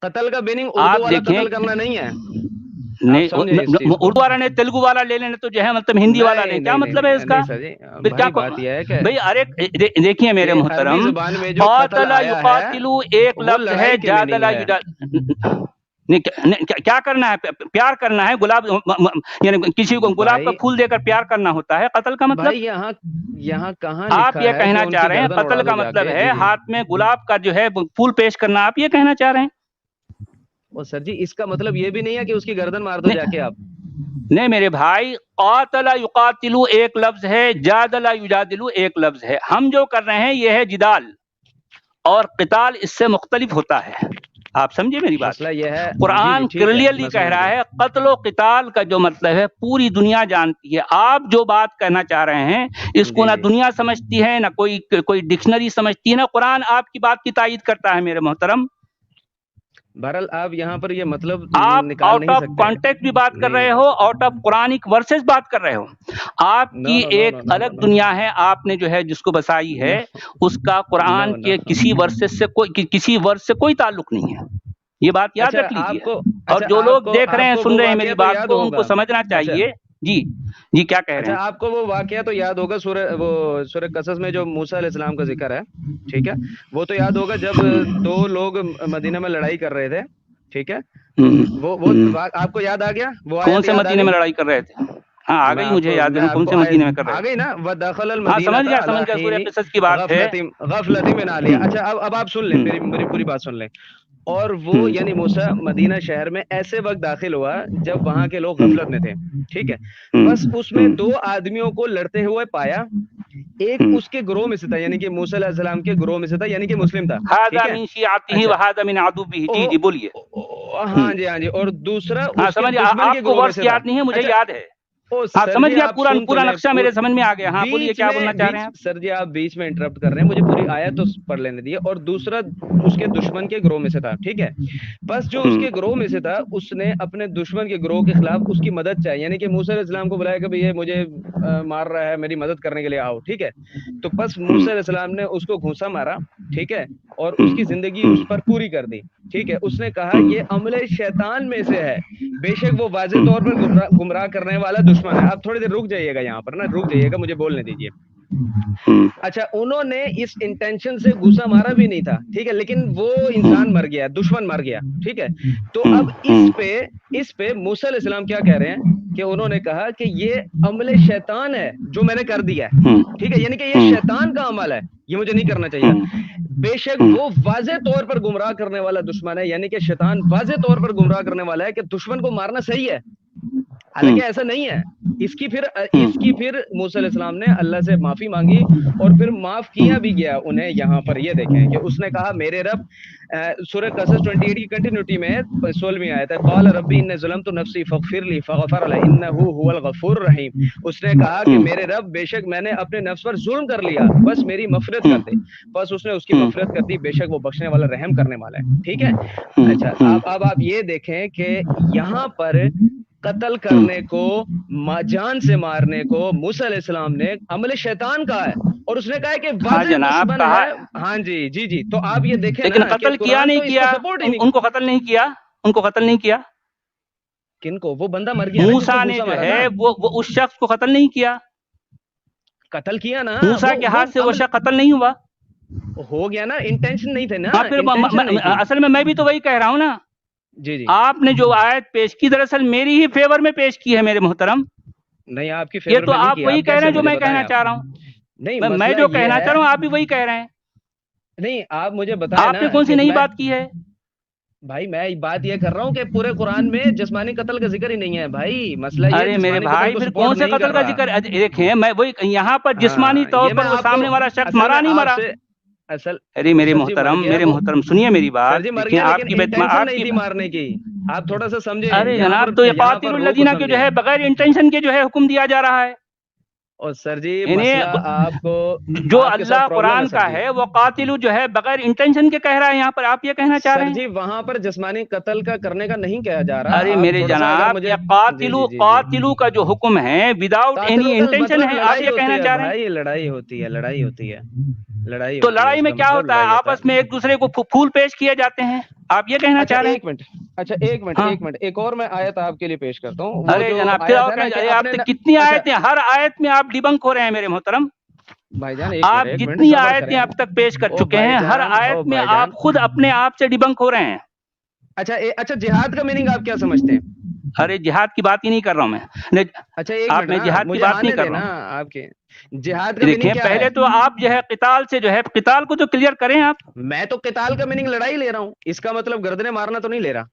قتل کا میننگ اردو آپ والا دیکھیں قتل کرنا نہیں ہے، آپ نہیں سمجھیں اس چیز کو۔ اردو والا نے تیلگو والا لے لینا تو جو ہے مطلب ہندی والا لیں، نہیں کیا نہیں مطلب ہے اس نہیں کا؟ نہیں سر جی، پھر کیا بھائی بات یہ ہے کہ بھئی ارے دیکھیے میرے عربی محترم، زبان میں جو قتل قاتل آیا ہے یقاتل ایک وہ لفظ ہے، لڑائی کی میننگ جادل ہے۔ کیا کرنا ہے؟ پیار کرنا ہے. گلاب یعنی کسی کو گلاب کا بھائی پھول دے کر پیار کرنا ہوتا ہے. قتل کا مطلب بھائی یہاں کہاں آپ لکھا یہ ہے کہ کہنا ان چاہ کی رہے ہیں گردن اڑا قتل دو کا جا مطلب کے؟ ہے جی جی، ہاتھ میں گلاب کا جو ہے پھول پیش کرنا، آپ یہ کہنا چاہ رہے ہیں؟ اور سر جی اس کا مطلب یہ بھی نہیں ہے کہ اس کی گردن مار دو جا کے آپ۔ نہیں میرے بھائی، قاتل یقاتل ایک لفظ ہے، جادل یجادل ایک لفظ ہے. ہم جو کر رہے ہیں یہ ہے جدال، اور قتال اس سے مختلف ہوتا ہے. آپ سمجھے میری بات؟ مسئلہ یہ ہے، جی جی قرآن ٹھیک ہے، کلیئرلی میں کہہ سمجھ رہا گیا۔ ہے قتل و قتال کا جو مطلب ہے پوری دنیا جانتی ہے. آپ جو بات کہنا چاہ رہے ہیں اس کو جی نہ جی، دنیا سمجھتی ہے، نہ کوئی ڈکشنری سمجھتی ہے، نہ قرآن آپ کی بات کی تائید کرتا ہے میرے محترم. بہرحال آپ یہاں پر یہ مطلب آپ نکال آؤٹ نہیں آف سکتے، کانٹیکٹ بھی بات کر نہیں رہے نکال ہو، سکتے۔ آؤٹ آف قرآنک ورسز بات کر رہے ہو. آپ نو کی نو نو ایک نو نو نو الگ نو دنیا ہے، آپ نے جو ہے جس کو بسائی نو ہے، اس کا قرآن نو نو کے نو۔ کسی ورسز سے کسی ورس سے کوئی تعلق نہیں ہے. یہ بات یاد اچھا رکھ لیجئے. آپ کو، اور جو لوگ دیکھ رہے آپ ہیں کو سن وہ رہے ہیں واقعہ میری تو بات یاد کو، ان کو ہوگا۔ سمجھنا اچھا چاہیے. جی کیا کہہ رہے اچھا، ہیں؟ آپ کو وہ واقعہ تو یاد ہوگا سورہ قصص میں جو موسیٰ علیہ السلام کا ذکر ہے، ٹھیک ہے، وہ تو یاد ہوگا جب دو لوگ مدینہ میں لڑائی کر رہے تھے، ٹھیک ہے، وہ آپ کو یاد آ گیا؟ وہ کون آیت سے یاد آ مدینے گئی؟ میں لڑائی کر رہے تھے؟ ہاں آ گئی، مجھے یاد ہے. کون سے آیت مدینے میں کر رہے آ تھے؟ گئی نا، وَدَخَلَ ہاں الْمَدِينَةَ سمجھ عَلَىٰ گیا، سورہ حِينِ قصص کی بات ہے. غفلت من علیہ. اچھا اب آپ سن لیں، میری پوری بات سن لیں. اور وہ یعنی موسیٰ مدینہ شہر میں ایسے وقت داخل ہوا جب وہاں کے لوگ غفلت میں تھے، ٹھیک ہے. بس اس میں دو آدمیوں کو لڑتے ہوئے پایا. ایک اس کے گروہ میں سے تھا، یعنی کہ موسیٰ علیہ السلام کے گروہ میں سے تھا، یعنی کہ مسلم تھا، ٹھیک ہذا ہے. من شیعته اچھا، وہذا من عدوه. جی بولیے. ہاں جی ہاں جی. اور دوسرا ہاں اس کے سمجھ، دشمن کے آپ کو گروہ میں ورس سے تھا. یاد نہیں ہے، مجھے اچھا، یاد ہے. او ہاں سر سمجھ جی گیا، آپ سن تو پورا لیں، نقشہ میرے سمجھ میں آ گیا. ہاں بولیے کیا بولنا چاہ رہے ہیں آپ؟ سر جی آپ بیچ میں انٹرپٹ کر رہے ہیں، مجھے پوری آیت تو پڑھ لینے دیے. اور دوسرا اس کے دشمن کے گروہ میں سے تھا، ٹھیک ہے. بس جو اس کے گروہ میں سے تھا اس نے اپنے دشمن کے گروہ کے خلاف اس کی مدد چاہی، یعنی کہ موسیٰ علیہ السلام کو بلایا کہ یہ مجھے مار رہا ہے، میری مدد کرنے کے لیے آؤ، ٹھیک ہے. تو بس موسیٰ علیہ السلام نے اس کو گھونسا مارا، ٹھیک ہے، اور اس کی زندگی اس پر پوری کر دی، ٹھیک ہے. اس نے کہا یہ عمل شیطان میں سے ہے، بے شک وہ واضح طور پر گمراہ کرنے والا دشمن ہے. آپ تھوڑی دیر رک جائیے گا، یہاں پر نا رک جائیے گا، مجھے بولنے دیجیے. اچھا، انہوں نے اس انٹینشن سے گھوسا مارا بھی نہیں تھا، ٹھیک ہے، لیکن وہ انسان مر گیا، دشمن مر گیا، ٹھیک ہے. تو اب اس پہ موسیٰ علیہ السلام کیا کہہ رہے ہیں کہ انہوں نے کہا کہ یہ عمل شیطان ہے جو میں نے کر دیا ہے، ٹھیک ہے، یعنی کہ یہ شیطان کا عمل ہے، یہ مجھے نہیں کرنا چاہیے تھا. بے شک وہ واضح طور پر گمراہ کرنے والا دشمن ہے، یعنی کہ شیطان واضح طور پر گمراہ کرنے والا ہے کہ دشمن کو مارنا صحیح ہے، حالانکہ ایسا نہیں ہے. اس کی پھر موسیٰ علیہ السلام نے اللہ سے معافی مانگی اور پھر معاف کیا بھی گیا انہیں. یہاں پر یہ دیکھیں کہ اس نے کہا میرے رب، سورہ قصص 28 کی کنٹینیوٹی میں 16ویں آیت ہے، قال ربی انی ظلمت نفسی فاغفر لی فغفر لی انہ هو الغفور الرحیم. اس نے کہا کہ میرے رب، بے شک میں نے اپنے نفس پر ظلم کر لیا، بس میری مغفرت کر دے. بس اس نے اس کی مغفرت کر دی، بے شک وہ بخشنے والا رحم کرنے والا ہے، ٹھیک ہے. اچھا، اب آپ یہ دیکھیں کہ یہاں پر قتل کرنے کو، جان سے مارنے کو موسیٰ علیہ السلام نے عمل شیطان کہا ہے، اور اس نے کہا ہے کہ ہاں واضح جناب دشمن کہا ہے. ہاں جی جی جی. تو آپ یہ دیکھیں لیکن نا کہ قتل کیا قرآن تو نہیں اس کو کیا، سپورٹ ہی نہیں. ان کو قتل نہیں کیا، ان کو قتل نہیں کیا. کن کو؟ وہ بندہ مر گیا نا جس کو موسیٰ نے گھوسا جو مارا ہے تھا. وہ اس شخص کو قتل نہیں کیا. قتل کیا نا موسیٰ کے ہاتھ سے وہ شخص قتل نہیں ہوا؟ ہو گیا نا, انٹینشن نہیں تھے نا. ہاں پھر اصل میں بھی تو وہی کہہ رہا ہوں نا. جی جی آپ نے جو آیت پیش کی دراصل میری ہی فیور میں پیش کی ہے میرے محترم. نہیں, آپ کی یہ تو آپ وہی کہہ رہے ہیں جو میں کہنا چاہ رہا ہوں. نہیں, میں جو کہنا چاہ رہا ہوں آپ بھی وہی کہہ رہے ہیں. نہیں, آپ مجھے بتائیں آپ نے کون سی نئی بات کی ہے بھائی؟ میں بات یہ کر رہا ہوں کہ پورے قرآن میں جسمانی قتل کا ذکر ہی نہیں ہے بھائی. مسئلہ یہ ارے میرے بھائی پھر کون سے قتل کا ذکر؟ دیکھیں میں وہی یہاں پر جسمانی طور پر وہ سامنے والا شخص مرا نہیں مرا. ارے میرے محترم سنیے میری بات. دیکھیں آپ کی نہیں تھی مارنے کی, آپ تھوڑا سا سمجھے. ارے جناب تو یہ قاتل الذین کے جو ہے بغیر انٹینشن کے جو ہے حکم دیا جا رہا ہے. اور سر جی آپ کو جو اللہ قرآن کا ہے وہ قاتل جو ہے بغیر انٹینشن کے کہہ رہا ہے, یہاں پر آپ یہ کہنا چاہ رہے ہیں. سر جی وہاں پر جسمانی قتل کا کرنے کا نہیں کہا جا رہا. ارے میرے جناب قاتلو کا جو حکم ہے وداؤٹ اینی انٹینشن ہے, آپ یہ کہنا چاہ رہے ہیں. لڑائی ہوتی ہے. تو لڑائی میں کیا ہوتا ہے؟ آپس میں ایک دوسرے کو پھول پیش کیے جاتے ہیں, آپ یہ کہنا چاہ رہے ہیں. ایک منٹ, اچھا ایک منٹ, ایک اور میں آیت آپ کے لیے پیش کرتا ہوں. ارے جناب آپ کتنی آیتیں, ہر آیت میں آپ ڈیبنک ہو رہے ہیں میرے محترم. بھائی جان آپ جتنی آیتیں اب تک پیش کر چکے ہیں ہر آیت میں آپ خود اپنے آپ سے ڈیبنک ہو رہے ہیں. اچھا جہاد کا میننگ آپ کیا سمجھتے ہیں؟ ارے جہاد کی بات ہی نہیں کر رہا ہوں میں. اچھا ایک آپ نے جہاد کی بات نہیں کر رہا ہوں. آپ کے جہاد کا دیکھیں پہلے تو آپ جو ہے قتال سے جو ہے قتال کو تو کلیئر کریں آپ. میں تو قتال کا میننگ لڑائی لے رہا ہوں, اس کا مطلب گردنیں مارنا تو نہیں لے رہا.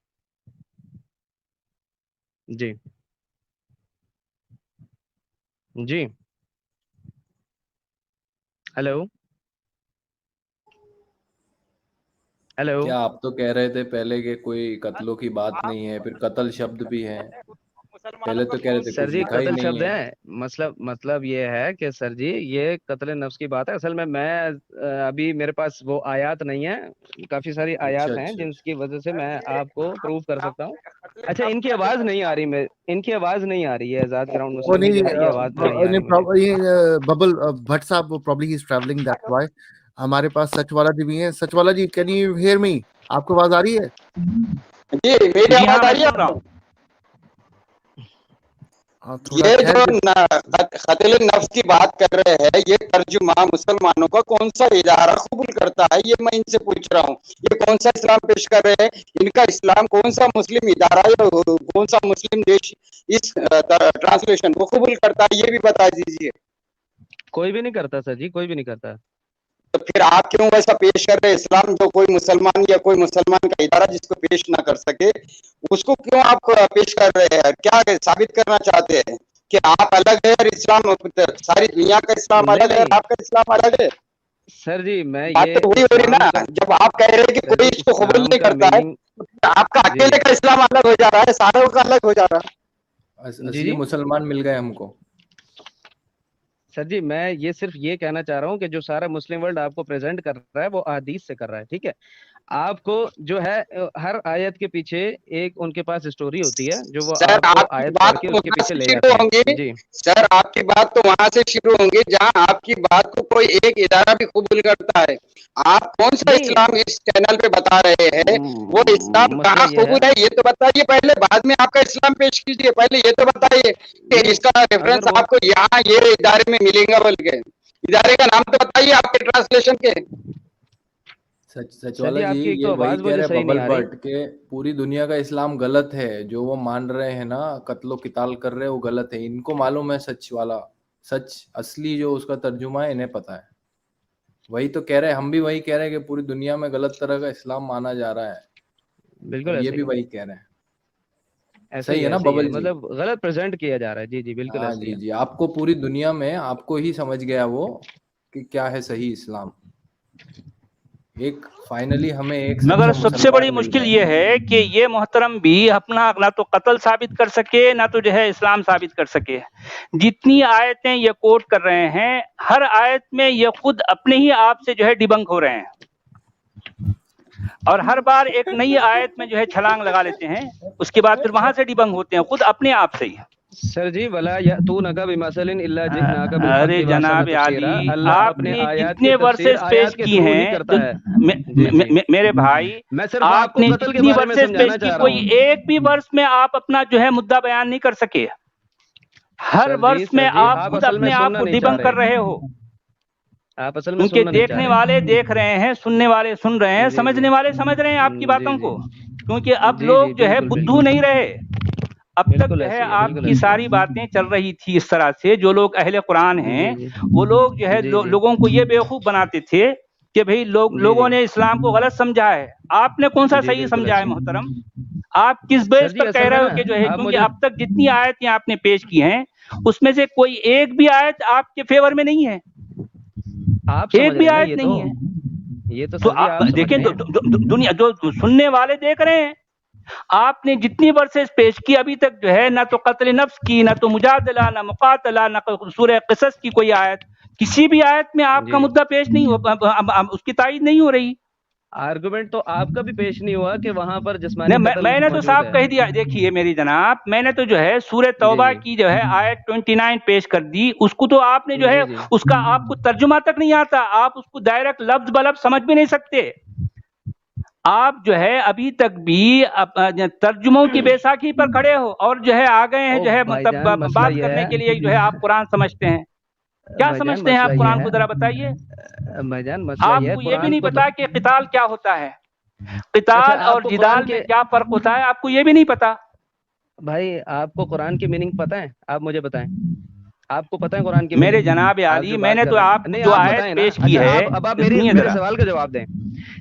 جی جی ہیلو کیا آپ تو کہہ رہے تھے پہلے کہ کوئی قتلوں کی بات نہیں ہے, پھر قتل شبد بھی ہے. پہلے تو کہہ رہے تھے سر جی قتل شبد ہے. مطلب یہ ہے کہ سر جی یہ قتل نفس کی بات ہے. اصل میں ابھی میرے پاس وہ آیات نہیں ہے, کافی ساری آیات ہیں جن کی وجہ سے میں آپ کو پروف کر سکتا ہوں. اچھا ان کی آواز نہیں آ رہی, ان کی آواز نہیں آ رہی ہے آزاد گراؤنڈ ببل بھٹ صاحب probably he is traveling, that's why. ہمارے پاس سچ والا جی بھی ہیں. سچ والا جی کین یو ہیئر می؟ آپ کو آواز آ رہی ہے؟ جی میری آواز آ رہی ہے. یہ جو قتل نفس کی بات کر رہے ہیں یہ ترجمہ مسلمانوں کا کون سا ادارہ قبول کرتا ہے؟ یہ میں ان سے پوچھ رہا ہوں. یہ کون سا اسلام پیش کر رہے ہیں؟ ان کا اسلام کون سا مسلم ادارہ یا کون سا مسلم دیش اس ٹرانسلیشن کو قبول کرتا ہے؟ یہ بھی بتا دیجیے. کوئی بھی نہیں کرتا سر جی, کوئی بھی نہیں کرتا. تو پھر آپ کیوں ویسا پیش کر رہے ہیں؟ اسلام جو کوئی مسلمان یا کوئی مسلمان کا ادارہ جس کو پیش نہ کر سکے اس کو کیوں آپ پیش کر رہے ہیں؟ کیا ثابت کرنا چاہتے ہیں کہ آپ الگ ہے اور اسلام ساری دنیا کا اسلام الگ ہے, آپ کا اسلام الگ ہے؟ سر جی میں بات تو وہی ہو رہی نا. جب آپ کہہ رہے ہیں کہ کوئی اس کو قبول نہیں کرتا ہے تو آپ کا اکیلے کا اسلام الگ ہو جا رہا ہے, ساروں کا الگ ہو جا رہا ہے. اصلی مسلمان مل گئے ہم کو. سر جی میں یہ صرف یہ کہنا چاہ رہا ہوں کہ جو سارا مسلم ورلڈ آپ کو پریزنٹ کر رہا ہے وہ احادیث سے کر رہا ہے, ٹھیک ہے. آپ کو جو ہے ہر آیت کے پیچھے ایک ان کے پاس اسٹوری ہوتی ہے جو وہ سر آپ کو آیت پڑھ کے اس کے پیچھے لے جاتے ہیں. جی سر آپ کی بات تو وہاں سے شروع ہوں گی جہاں آپ کی بات کو کوئی ایک ادارہ بھی قبول کرتا ہے. آپ کون سا اسلام اس چینل پہ بتا رہے ہیں؟ وہ اسلام کہاں قبول ہے یہ تو بتائیے پہلے, بعد میں آپ کا اسلام پیش کیجیے. پہلے یہ تو بتائیے کہ اس کا ریفرنس آپ کو یہاں یہ ادارے میں ملے گا, بول کے ادارے کا نام تو بتائیے آپ کے ٹرانسلیشن کے. سچ والا جی یہ وہی کہہ رہے ببل بٹ کہ پوری دنیا کا اسلام غلط ہے. جو وہ مان رہے ہیں نا قتل و قتال کر رہے ہیں وہ غلط ہے. ان کو معلوم ہے سچ والا, سچ اصلی جو اس کا ترجمہ ہے انہیں پتا ہے. وہی تو کہہ رہے ہیں, ہم بھی وہی کہہ رہے ہیں کہ پوری دنیا میں غلط طرح کا اسلام مانا جا رہا ہے. بالکل یہ بھی وہی کہہ رہے ہیں. ایسا ہی ہے نا ببل جی, مطلب غلط پریزنٹ کیا جا رہا ہے. جی جی بالکل ایسا جی جی آپ کو پوری دنیا میں آپ کو ہی سمجھ گیا وہ کہ کیا ہے صحیح اسلام. ایک فائنلی ہمیں ایک مگر سب سے بڑی مشکل یہ ہے کہ یہ محترم بھی اپنا نہ تو قتل ثابت کر سکے نہ تو جو ہے اسلام ثابت کر سکے. جتنی آیتیں یہ کوٹ کر رہے ہیں ہر آیت میں یہ خود اپنے ہی آپ سے جو ہے ڈیبنک ہو رہے ہیں اور ہر بار ایک نئی آیت میں جو ہے چھلانگ لگا لیتے ہیں, اس کے بعد پھر وہاں سے ڈیبنک ہوتے ہیں خود اپنے آپ سے ہی. سر جی ولا یاتونک بمثل الا جئناک بالحق. ارے جناب علی آپ نے جتنے ورسز پیش کی ہیں میرے بھائی, آپ نے جتنی ورسز پیش کی کوئی ایک بھی ورس میں آپ اپنا جو ہے مدعا بیان نہیں کر سکے. ہر سر جی ورس میں سر جی آپ آپ خود اصل میں اپنے آپ سننا کو نہیں چاہ ڈیبنک کر رہے رہے ہو. آپ اصل میں ان کے سننا نہیں چاہ دیکھنے رہے والے دیکھ رہے ہیں، سننے والے سن رہے ہیں، جی سمجھنے جی والے سمجھ رہے ہیں آپ کی جی باتوں جی کو. کیونکہ اب جی لوگ جی جو ہے بالکل بدھو بالکل نہیں رہے. اب تک بالکل جو ہے ایسی ہے، آپ بالکل کی ایسی ہے. ساری باتیں چل رہی تھی اس طرح سے. جو لوگ اہل قرآن ہیں جی جی وہ لوگ جو ہے جی جی لوگوں کو یہ بیوقوف بناتے تھے کہ بھئی جی لوگوں جی نے اسلام کو غلط سمجھا ہے. آپ نے کون سا جی صحیح بالکل سمجھا ہے ایسی ہے. محترم؟ آپ کس سر بیس جی پر کہہ اصل میں رہے ہو نا کہ جو ہے، آپ کیونکہ مجھے اب تک جتنی آیتیں آپ نے پیش کی ہیں اس میں سے کوئی ایک بھی آیت آپ کے فیور میں نہیں ہے. آپ ایک سمجھ رہے بھی ہیں نا، آیت نہیں ہے. یہ تو تو سر جی آپ آپ سمجھ دیکھیں رہے ہیں. دنیا جو سننے والے دیکھ رہے ہیں. آپ نے جتنی ورسز پیش کی ابھی تک جو ہے، نہ تو قتل نفس کی، نہ تو مجادلہ، نہ مقاتلہ، نہ سورہ قصص کی کوئی آیت. کسی بھی آیت میں آپ کا جی مدعا پیش نہیں ہو، اس کی تائید نہیں ہو رہی. آرگومنٹ تو آپ کا بھی پیش نہیں ہوا کہ وہاں پر جسمانی قتل میں نے تو موجود صاف ہے. کہہ دیا. دیکھیے میری جناب، میں نے تو جو ہے سورہ جی توبہ جی کی جو ہے آیت 29 پیش کر دی. اس کو تو آپ نے جو ہے، جی جی اس کا آپ کو ترجمہ تک نہیں آتا. آپ اس کو ڈائریکٹ لفظ بلفظ سمجھ بھی نہیں سکتے. آپ جو ہے ابھی تک بھی ترجموں کی بیساکھی پر کھڑے ہو اور جو ہے آ گئے ہیں او جو ہے بھائی مطلب جان مسئلہ بات یہ کرنے کے ہے، لیے جو ہے آپ قرآن سمجھتے ہیں. کیا بھائی جان سمجھتے ہیں مسئلہ آپ یہ قرآن ہے، کو ذرا بتائیے. بھائی جان مسئلہ آپ یہ ہے، کو یہ بھی قرآن نہیں کو تو پتا کہ قتال کیا ہوتا ہے. اچھا قتال آپ اور کو قرآن جدال میں کے، کیا فرق ہوتا ہے آپ کو یہ بھی نہیں پتا. بھائی آپ کو قرآن کی میننگ پتہ ہے؟ آپ مجھے بتائیں، آپ کو پتہ ہے قرآن کی میرے میننگ؟ جناب آپ عالی، جو میں بات نے کر تو رہے آپ ہیں، کو نہیں جو آپ آیت بتائیں نا. پیش کی اچھا ہے، اب آپ سنیے میرے ذرا. سوال کا جواب دیں.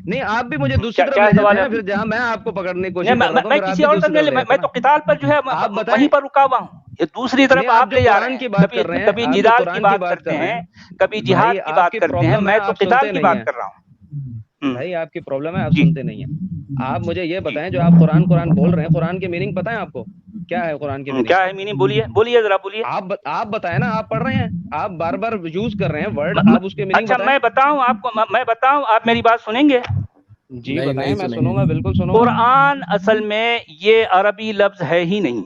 نہیں آپ بھی مجھے دوسری طرف کیا لے جاتے سوال ہیں ہے؟ نا، پھر جہاں میں آپ کو پکڑنے کی نہیں، کوشش کر رہا تھا میں پھر آپ کسی بھی اور دوسری طرف طرف لے جاتے میں ہیں تو نا. قتال پر جو ہے آپ وہیں بتائیں. پر رکا ہوا ہوں. یہ دوسری طرف نہیں آپ آپ جو لے جا رہے قرآن ہیں. کی بات کر رہے ہیں، کبھی آپ جو جدال کی قرآن کی بات بات کر کرتے رہے ہیں، ہیں، کبھی بھائی جہاد کی آپ بات کی کرتے ہیں. پرابلم ہے میں تو آپ قتال سنتے کی نہیں بات ہیں. کر رہا ہوں. بھائی آپ کی پرابلم ہے آپ جی سنتے نہیں ہیں. آپ مجھے یہ بتائیں، جو آپ قرآن بول رہے ہیں، قرآن کی میننگ پتہ ہے آپ کو؟ کیا ہے قرآن کی میننگ؟ کیا ہے میننگ؟ بولیے ذرا بولیے. آپ بتائیں نا، آپ پڑھ رہے ہیں، آپ بار بار یوز کر رہے ہیں ورڈ، آپ اس کے میننگ اچھا بتائیں. میں بتاؤں آپ کو، میں بتاؤں، آپ میری بات سنیں گے؟ جی نہیں بتائیں، نہیں میں سنیں گے. سنوں گا، بالکل سنوں گا. قرآن اصل میں یہ عربی لفظ ہے ہی نہیں.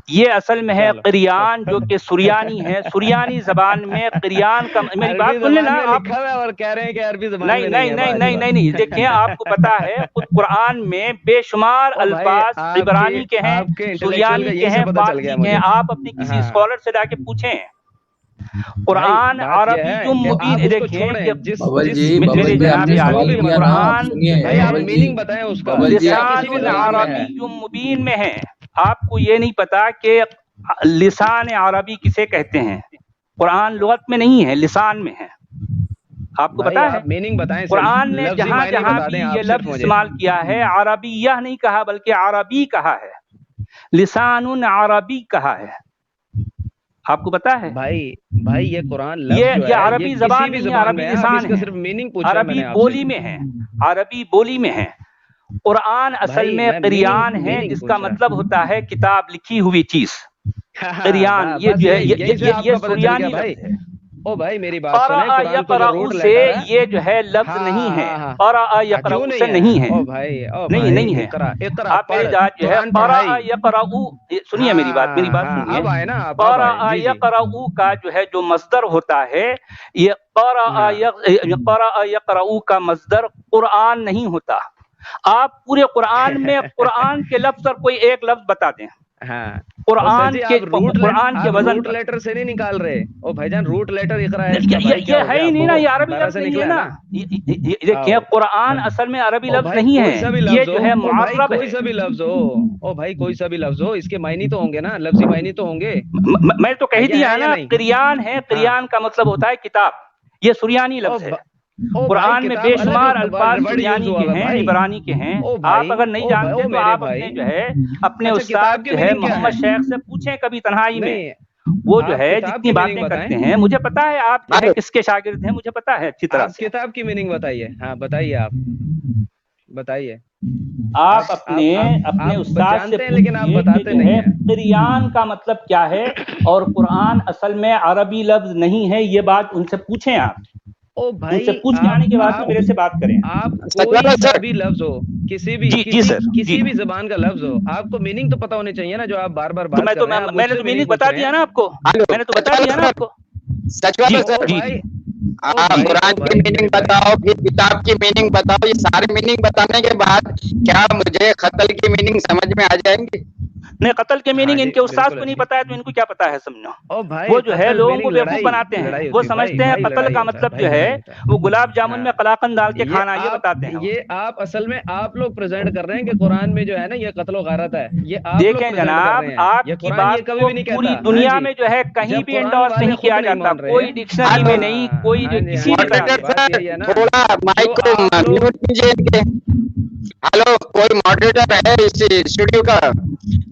یہ اصل میں ہے چلو قریان، جو کہ سریانی ہے. سریانی زبان میں قریان کا، میری بات عربی سن زبان لینا میں آپ. لکھا ہوا ہے اور کہہ رہے ہیں کہ عربی زبان نہیں میں نہیں ہے. نہیں واہ جی نہیں واہ. نہیں نہیں دیکھیں، آپ کو پتا ہے خود قرآن میں بے شمار او بھائی الفاظ عبرانی کے ہیں، آپ کے انٹلیکچوئل کا سریانی کے یہی سے ہیں، پتہ چل گیا فارسی کے ہیں. مجھے. آپ اپنے کسی ہاں اسکالر سے جا کے پوچھیں. بھائی قرآن بات یہ عربی ہے کہ آپ اس کو دیکھیں چھوڑیں، کہ ببل جی میرے ہم جناب نے جو سوال عالی، بھی کیا نا، قرآن سنیے جو بھائی ہے آپ ببل جی. میننگ بتائیں اس کا، ببل جی چاہے لسان کسی بھی زبان میں ہے. عربی مبین میں ہے. آپ کو یہ نہیں پتا کہ لسان عربی کسے کہتے ہیں. قرآن لغت میں نہیں ہے، لسان میں ہے. آپ کو بھائی پتا ہے آپ میننگ بتائیں، صرف قرآن نے لفظی جہاں معنی جہاں بتا بھی دیں یہ آپ صرف لفظ مجھے. استعمال کیا ہے، عربیہ نہیں کہا بلکہ عربی کہا ہے. لسان عربی کہا ہے. آپ کو پتا ہے بھائی یہ قرآن لفظ جو یہ ہے یہ عربی کسی زبان بھی نہیں ہے، زبان عربی میں ہے. اب اس لسان کا ہے. صرف میننگ پوچھا ہے میں عربی نے آپ سے. بولی میں ہے. عربی بولی میں ہے. قرآن اصل بھائی میں میں قریان ہے، میننگ جس کا پوچھ رہا مطلب ہوتا ہے کتاب، لکھی ہوئی چیز. قریان یہ بس جو ہے یہیں سے آپ یہ کا پتہ چل گیا سریانی بھائی. لفظ ہے. او بھائی میری بات سنیں، قرأ قرآن کو جو یقرأ روٹ سے لیٹر ہے. یہ جو ہے لفظ نہیں ہے. قرأ کیوں یقرأ سے نہیں ہے؟ نہیں ہے. او بھائی نہیں ہے. اقرا آپ میرے پڑھ، جات جو ہے قرآن قرأ پڑھائی. یقرأ، سنیے میری بات سنیے. اب آئے نا آپ، اب آئے. قرأ جی جی یقرأ کا جو ہے جو مصدر ہوتا ہے، یہ قرأ یقرأ کا مصدر قرآن نہیں ہوتا. آپ پورے قرآن میں قرآن کے لفظ اور کوئی ایک لفظ بتا دیں او سر قرآن جی، کے آپ وزن روٹ پر. لیٹر سے نہیں نکال رہے. او بھائی جان روٹ لیٹر اقرا ہے اس کا، بھائی کیا یہ ہو ہے گیا؟ ہی نہیں نا، وہ یہ عربی برا لفظ سے نہیں ہے نکلا ہے نا. نا. دیکھیں قرآن اصل میں عربی او لفظ بھائی نہیں کوئی ہے، سا بھی یہ لفظ ہو، جو ہے او بھائی معرب کوئی ہے. سا بھی لفظ ہو، او بھائی کوئی سا بھی لفظ ہو، اس کے معنی تو ہوں گے نا، لفظی معنی تو ہوں گے. میں تو کہہ یہ دیا ہے یا نا، نہیں؟ قریان ہے. ہاں. قریان کا مطلب ہوتا ہے کتاب. یہ سریانی لفظ ہے. او بھائی قرآن میں بے کتاب الگ شمار الفاظ ورڈ یوز سریانی ہوا کے ہوا ہیں، بھائی. عبرانی کے ہیں. او آپ بھائی اگر نہیں جانتے او تو میرے آپ بھائی. اپنے جو ہے اپنے اچھا کتاب استاد کی جو ہے میننگ کیا ہے؟ محمد شیخ سے پوچھیں کبھی تنہائی میں. نہیں وہ جو آپ ہے کتاب جتنی کی میننگ باتیں بتائیں. کرتے ہیں، مجھے پتا ہے آپ جو ہے کس کے شاگرد ہیں، مجھے پتا ہے اچھی طرح آپ سے. کتاب کی میننگ بتائیے. ہاں بتائیے، آپ بتائیے. آپ اپنے استاد سے جانتے ہیں لیکن آپ پوچھئے کہ بتاتے جو نہیں ہے ہیں. قریان کا مطلب کیا ہے، اور قرآن اصل میں عربی لفظ نہیں ہے. یہ بات ان سے پوچھیں. آپ او ان سے بھائی پوچھ کے آنے کے بعد میں میرے سے بات کریں. آپ کوئی سا بھی لفظ ہو، کسی بھی جی جی سر، جی. کسی بھی زبان کا لفظ ہو، آپ کو میننگ تو پتہ ہونے چاہیے نا. جو آپ بار بار تو بات کر رہے ہیں، آپ میں مجھ نے سے تو میننگ میننگ پوچھ بتا رہے دیا ہیں. نا آپ کو. میں نے تو بتا دیا نا آپ کو. قرآن کی میننگ بتاؤ، پھر کتاب کی میننگ بتاؤ. یہ سارے میننگ بتانے کے بعد کیا مجھے قتل کی میننگ سمجھ میں آ جائیں گے؟ نہیں قتل کے ہاں میننگ ان جی کے استاد بالکل کو نہیں پتا ہے تو ان کو کیا پتا ہے سمجھو. او بھائی وہ جو ہے قتل لوگوں کو میننگ بیوقوف لڑائی بناتے ہیں, لڑائی وہ ہوتی ہے بھائی سمجھتے ہیں بھائی قتل لڑائی کا ہوتا ہے مطلب بھائی جو ہے لڑائی ہوتا ہے. وہ گلاب جامن ہاں میں قلاقند ڈال کے یہ کھانا, یہ آپ بتاتے ہیں وہ. یہ آپ اصل میں آپ لوگ پریزنٹ کر رہے ہیں کہ قرآن میں جو ہے نا یہ قتل و غارت ہے, یہ آپ لوگ دیکھیں پریزنٹ کر جناب, رہے ہیں, آپ یہ کی قرآن یہ بات کبھی کو بھی نہیں پوری کہتا. ہاں دنیا جی میں جو ہے کہیں جب بھی قرآن انڈورس والے نہیں خود کیا نہیں جاتا, مان رہے. کوئی ڈکشنری میں نہیں, کوئی ہاں جی ہاں کسی جی بھی ہاں طرح جی سے. بات ماڈریٹر یہی ہے نا تھوڑا مائک جو کو آپ لوگ. میوٹ کیجیے ان کے. ہلو, کوئی ماڈریٹر ہے اس اسٹوڈیو کا,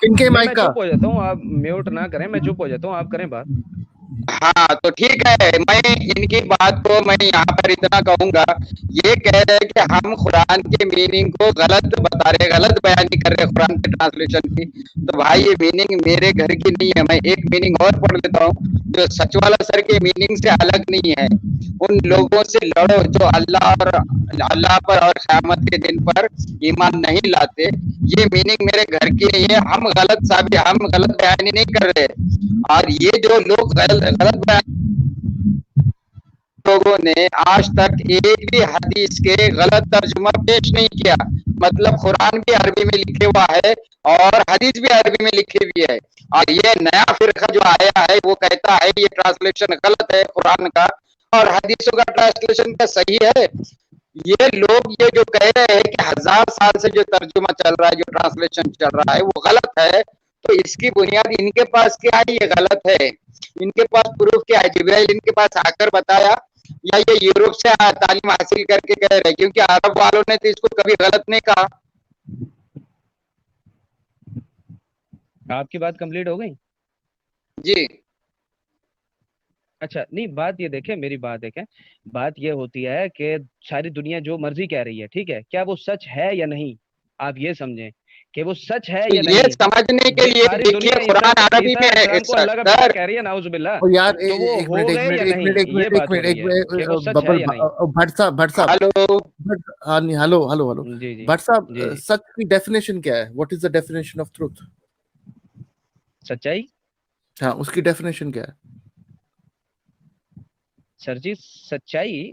کن کے نہیں مائک میں کا؟ چپ ہو جاتا ہوں, آپ میوٹ نہ کریں, میں چپ ہو جاتا ہوں, آپ کریں بات. ہاں تو ٹھیک ہے, میں ان کی بات کو میں یہاں پر اتنا کہوں گا, یہ کہہ رہے کہ ہم قرآن کے میننگ کو غلط بتا رہے, غلط بیان نہیں کر رہے قرآن کے ٹرانسلیشن کی. تو بھائی یہ میننگ میرے گھر کی نہیں ہے, میں ایک میننگ اور پڑھ لیتا ہوں جو سچ والا سر کے میننگ سے الگ نہیں ہے. ان لوگوں سے لڑو جو اللہ پر اور قیامت کے دن پر ایمان نہیں لاتے. یہ میننگ میرے گھر کی نہیں ہے, ہم غلط بیانی نہیں کر رہے. اور یہ جو لوگ غلط بیان لوگوں نے آج تک ایک بھی حدیث کے غلط ترجمہ پیش نہیں کیا. مطلب قرآن بھی عربی میں لکھے ہوا ہے اور حدیث بھی عربی میں لکھی ہوئی ہے, اور یہ نیا فرقہ جو آیا ہے وہ کہتا ہے یہ ٹرانسلیشن غلط ہے قرآن کا اور حدیثوں کا ٹرانسلیشن کا صحیح ہے. یہ لوگ یہ جو کہہ رہے ہیں کہ 1000 سال سے جو ترجمہ چل رہا ہے, جو ٹرانسلیشن چل رہا ہے وہ غلط ہے, تو اس کی بنیاد ان کے پاس کیا ہے؟ یہ غلط ہے. ان کے پاس پروف کیا ہے؟ جبرائیل ان کے پاس آ کر بتایا, یا یہ یوروپ سے تعلیم حاصل کر کے کہہ رہے؟ کیونکہ عرب والوں نے تو اس کو کبھی غلط نہیں کہا. آپ کی بات کمپلیٹ ہو گئی؟ جی اچھا نہیں, بات یہ دیکھیں, میری بات دیکھیں, بات یہ ہوتی ہے کہ ساری دنیا جو مرضی کہہ رہی ہے, ٹھیک ہے, کیا وہ سچ ہے یا نہیں, آپ یہ سمجھیں کہ وہ سچ ہے تو یا یہ نہیں. سمجھنے کے جب لیے ساری دیکھیے دنیا قرآن عربی عیسیٰ میں علیہ ہے السلام کو اللہ کا بیٹا سر. کہہ رہی ہے, نعوذ باللہ, اور یار تو وہ ایک ہو منٹ گئے یا نہیں, یہ بات ہو رہی ہے کہ وہ سچ ہے یا نہیں. بھٹ صاحب ہلو, ہلو ہلو ہلو جی جی بھٹ صاحب, جی. سچ کی ڈیفینیشن کیا ہے؟ What is the definition of truth? سچائی, ہاں اس کی ڈیفینیشن کیا ہے؟ سر جی سچائی,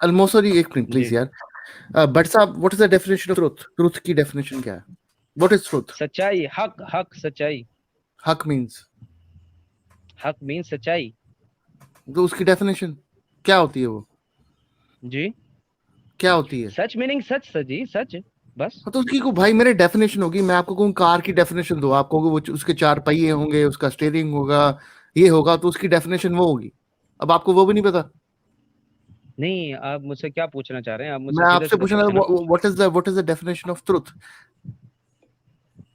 الموسری ایک منٹ جی پلیز یار. بھٹ صاحب, what is the definition of truth? Truth کی ڈیفینیشن کیا ہے؟ What is truth? سچائی, حق, حق, سچائی. حق مینس, حق مین سچائی. تو اس کی ڈیفینیشن کیا ہوتی ہے؟ وہ جی کیا ہوتی ہے؟ سچ میننگ سچ, سر جی سچ, بس. تو اس کی کو بھائی میرے ڈیفینیشن ہوگی, میں آپ کو کہوں کار کی ڈیفینیشن دو, آپ کو وہ اس کے 4 پہیے ہوں گے, اس کا اسٹیئرنگ ہوگا, یہ ہوگا, تو اس کی ڈیفینیشن وہ ہوگی. اب آپ کو وہ بھی نہیں پتا. نہیں, آپ مجھ سے کیا پوچھنا چاہ رہے ہیں؟ آپ مجھ سے میں آپ سیدھے سے سیدھے پوچھنا, پوچھنا. What is the definition of truth?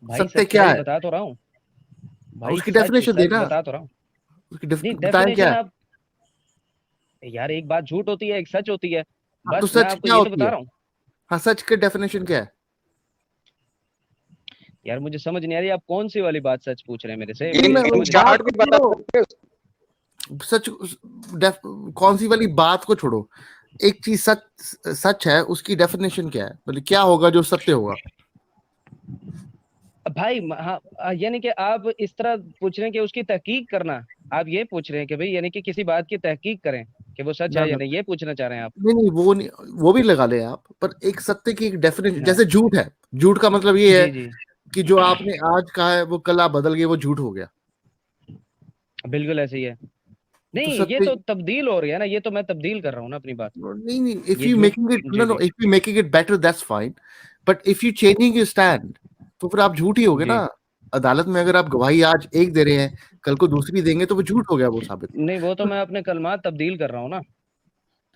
بھائی ستیہ کیا سچائی ہے؟ بتا تو رہا ہوں بھائی, اس کی سچ ڈیفینیشن سچ دینا, بتا تو رہا ہوں. اس کی نہیں بتائیں کیا ڈیفینیشن ہے. آپ یار, ایک بات جھوٹ ہوتی ہے, ایک سچ ہوتی ہے, تو بس میں سچ آپ کو کیا یہ تو ہوتی بتا ہے؟ رہا ہوں. ہاں سچ کی ڈیفینیشن کیا ہے؟ یار مجھے سمجھ نہیں آ رہی, آپ کون سی والی بات سچ پوچھ رہے ہیں میرے سے, نہیں مجھے میں سمجھ نہیں. بات چارٹ کو بھی بتا چھوڑو, سکتے ہو. سچ کون سی والی بات کو چھوڑو, ایک چیز سچ ہے, اس کی ڈیفینیشن کیا ہے؟ مطلب کیا ہوگا جو ستیہ ہوگا؟ بھائی ہاں, یعنی کہ آپ اس طرح پوچھ رہے ہیں کہ اس کی تحقیق کرنا, آپ یہ پوچھ رہے ہیں کہ بھئی یعنی کہ کسی بات کی تحقیق کریں کہ وہ سچ نہ ہے یا نہیں, یہ پوچھنا چاہ رہے ہیں آپ؟ نہیں, وہ بھی لگا لیں آپ, پر ایک ستیہ کی ایک ڈیفینیشن, ہاں. جیسے جھوٹ ہے, جھوٹ کا مطلب یہ ہے جی جی کہ جو آپ نے آج کہا ہے وہ کل آپ بدل گئے, وہ جھوٹ ہو گیا. بالکل ایسے ہی ہے. تو نہیں, یہ ستیہ تو تبدیل ہو رہی ہے نا, یہ تو میں تبدیل کر رہا ہوں نا اپنی بات. نہیں, if یہ you جھوٹ. making it G no G if you making it better that's fine, but if you changing your stand تو پھر آپ جھوٹ ہی ہوگے جی. نا. عدالت میں اگر آپ گواہی آج ایک دے رہے ہیں, کل کو دوسری دیں گے, تو وہ جھوٹ ہو گیا, وہ ثابت. نہیں, وہ تو میں اپنے کلمات تبدیل کر رہا ہوں نا, وہ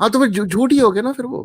ہاں تو پھر جھوٹ ہی ہو گیا نا پھر. وہ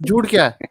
جھوٹ کیا ہے؟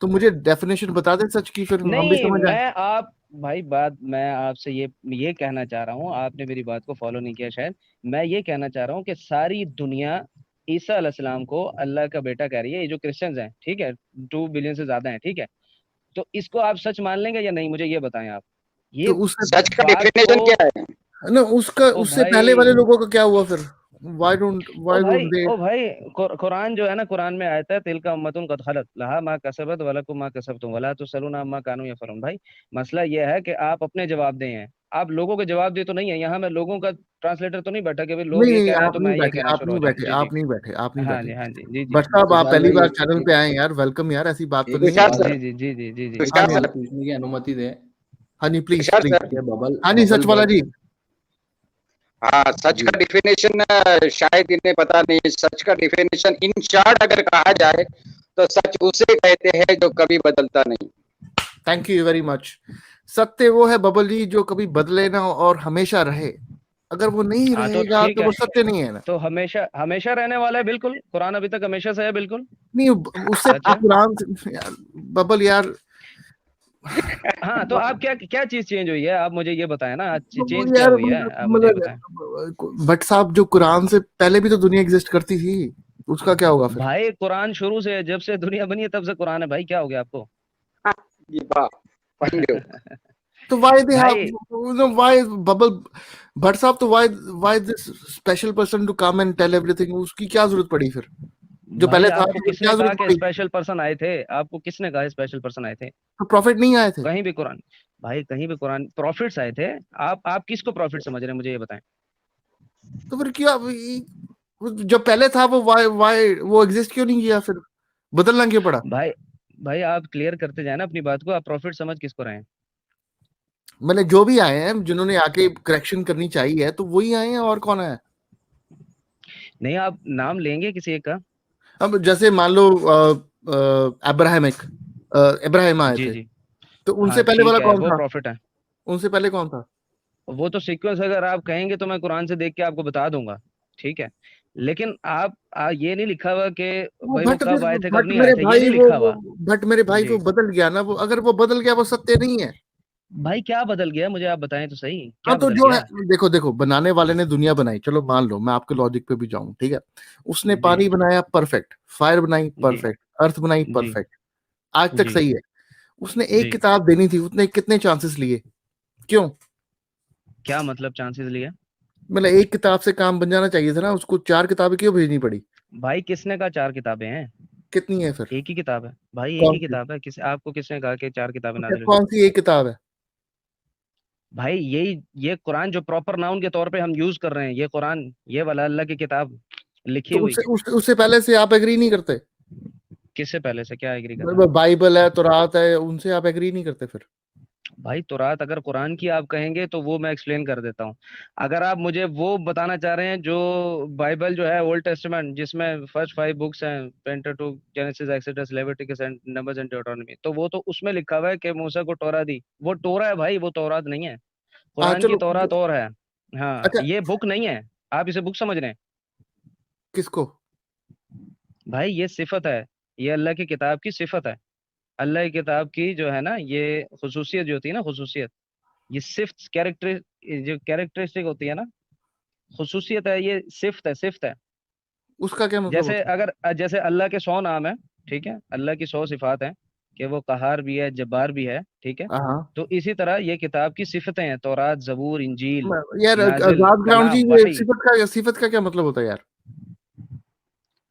تو مجھے ڈیفینیشن بتا دیں سچ کی, پھر ہم بھی نہیں, سمجھ آئے. میں آپ بھائی میں آپ سے یہ کہنا چاہ رہا ہوں, آپ نے میری بات کو فالو نہیں کیا شاید. میں یہ کہنا چاہ رہا ہوں کہ ساری دنیا عیسیٰ علیہ السلام کو اللہ کا بیٹا کہہ رہی ہے. یہ جو کرسچنز ہیں, ٹھیک ہے, 2 بلین سے زیادہ ہیں, ٹھیک ہے, تو اس کو آپ سچ مان لیں گے یا نہیں, مجھے یہ بتائیں آپ. یہ تو اس سچ کا بات ڈیفینیشن کو کیا ہے؟ نا, اس او سے پہلے والے بھائی, لوگوں کا کیا ہوا پھر؟ او بھائی قرآن جو ہے نا، قرآن میں آیت ہے تلک امتن قد خلت لہا ما کسبت ولکم ما کسبتم ولا تسألون عما کانوا یفعلون۔ بھائی مسئلہ یہ ہے کہ آپ اپنے جواب دیں ہیں، آپ لوگوں کے جواب دے تو نہیں ہے، یہاں میں لوگوں کا ٹرانسلیٹر تو نہیں بیٹھا کہ لوگ یہ کہہ رہے ہیں تو میں یہ کہنا شروع ہو جاؤں۔ آپ نہیں بیٹھے ہاں جی ہاں جی جی جی بٹ صاحب آپ پہلی بار چینل پہ آئے یار، ویلکم یار، ایسی بات تو نہیں ہے۔ جی جی جی جی جی پوچھنے کی انومتی دے۔ ہاں جی پلیز ببل، ہاں جی سچ والا جی۔ ہاں سچ کا ڈیفینیشن شاید انہیں پتا نہیں، سچ کا ڈیفینیشن ان شارٹ اگر کہا جائے تو سچ اسے کہتے ہیں جو کبھی بدلتا نہیں۔ Thank you very much. Satya وہ ہے ببل جی جو کبھی بدلے نہ اور ہمیشہ رہے، اگر وہ نہیں رہے گا تو وہ ستیہ نہیں ہے نا۔ تو ہمیشہ رہنے والا ہے، بالکل قرآن ابھی تک ہمیشہ سے ہے، بالکل نہیں اس سے قرآن ببل یار۔ ہاں تو آپ کیا چیز چینج ہوئی ہے، آپ مجھے یہ بتائیں نا، چینج کیا ہوئی ہے آپ مجھے بتائیں۔ بٹ صاحب جو قرآن سے پہلے بھی تو دنیا ایگزسٹ کرتی تھی، اس کا کیا ہوگا پھر؟ بھائی قرآن شروع سے جب سے دنیا بنی ہے تب سے قرآن ہے بھائی، کیا ہو گیا آپ کو؟ تو وائی ببل بٹ صاحب تو why this special person to come and tell everything, اس کی کیا ضرورت پڑی پھر جو پہلے تھا؟ کس نے کہا کہ اسپیشل پرسن آئے تھے؟ آپ کو کس نے کہا اسپیشل پرسن آئے تھے؟ تو پروفٹ نہیں آئے تھے کہیں بھی قرآن بھائی، کہیں بھی قرآن پروفٹس آئے تھے۔ آپ کس کو پروفٹ سمجھ رہے ہیں، مجھے یہ بتائیں۔ تو پھر کیا جو پہلے تھا وہ ایگزسٹ کیوں نہیں کیا، پھر بدلنا کیوں پڑا؟ بھائی آپ کلیئر کرتے جائیں نا اپنی بات کو، آپ پروفٹ سمجھ کس کو رہے ہیں؟ مطلب جو بھی آئے ہیں جنہوں نے آ کے کریکشن کرنی چاہیے تو وہی آئے ہیں، اور کون ہے؟ نہیں آپ نام لیں گے کسی ایک کا؟ اب جیسے مان لو ابراہیم آئے تھے، تو ان سے پہلے والا کون تھا؟ پروفٹ ہے۔ ان سے پہلے کون تھا؟ وہ تو سیکوینس اگر آپ کہیں گے تو میں قرآن سے دیکھ کے آپ کو بتا دوں گا، ٹھیک ہے، لیکن آپ یہ نہیں لکھا ہوا کہ بھائی وہ کب آئے تھے کب نہیں آئے تھے، یہ نہیں لکھا ہوا۔ بٹ میرے بھائی وہ بدل گیا نا، وہ اگر وہ بدل گیا وہ ستیہ نہیں ہے بھائی۔ کیا بدل گیا مجھے آپ بتائیں تو صحیح، ہاں تو جو ہے دیکھو بنانے والے نے دنیا بنائی، چلو مان لو میں آپ کے لاجک پہ بھی جاؤں، ٹھیک ہے، اس نے پانی بنایا پرفیکٹ، فائر بنائی پرفیکٹ، ارتھ بنائی پرفیکٹ، آج تک صحیح ہے۔ اس نے ایک کتاب دینی تھی، اس نے کتنے چانسز لیے؟ کیوں؟ کیا مطلب چانسز لیے؟ مطلب ایک کتاب سے کام بن جانا چاہیے تھا نا، اس کو 4 کتابیں کیوں بھیجنی پڑی؟ بھائی کس نے کہا 4 کتابیں ہیں؟ کتنی ہیں پھر؟ ایک ہی کتاب ہے بھائی، ایک ہی کتاب ہے۔ آپ کو کس نے کہا کہ 4 کتابیں نازل ہوئی؟ کون سی ایک کتاب ہے بھائی؟ یہ قرآن جو پراپر ناؤن کے طور پہ ہم یوز کر رہے ہیں، یہ قرآن، یہ والا اللہ کی کتاب لکھی ہوئی۔ اس سے پہلے سے آپ ایگری نہیں کرتے؟ کس سے پہلے سے کیا ایگری کرتے؟ بائبل ہے، تورات ہے، ان سے آپ ایگری نہیں کرتے پھر؟ بھائی تورات اگر قرآن کی آپ کہیں گے تو وہ میں ایکسپلین کر دیتا ہوں۔ اگر آپ مجھے وہ بتانا چاہ رہے ہیں جو بائبل جو ہے اولڈ ٹیسٹمنٹ، جس میں فرسٹ 5 بکس ہیں، Pentateuch, Genesis, Exodus, Leviticus and Numbers and Deuteronomy, تو وہ تو اس میں لکھا ہوا ہے کہ موسیٰ کو تورات دی، وہ تورا ہے بھائی، وہ تورات نہیں ہے۔ قرآن کی تورات اور ہے، ہاں یہ بک نہیں ہے، آپ اسے بک سمجھ رہے ہیں۔ کس کو؟ بھائی یہ صفت ہے، یہ اللہ کی کتاب کی صفت ہے۔ اللہ کی کتاب کی جو ہے نا یہ خصوصیت جو ہوتی ہے نا، خصوصیت، یہ صفت جو کیریکٹرسٹک ہوتی ہے نا، خصوصیت ہے، یہ صفت ہے، صفت ہے۔ اس کا کیا مطلب؟ جیسے اللہ کے 100 نام ہے، ٹھیک ہے، اللہ کی 100 صفات ہیں کہ وہ قہار بھی ہے، جبار بھی ہے، ٹھیک ہے، تو اسی طرح یہ کتاب کی صفتیں ہیں، تورات، زبور، انجیل، صفت کا کیا مطلب ہوتا ہے یار؟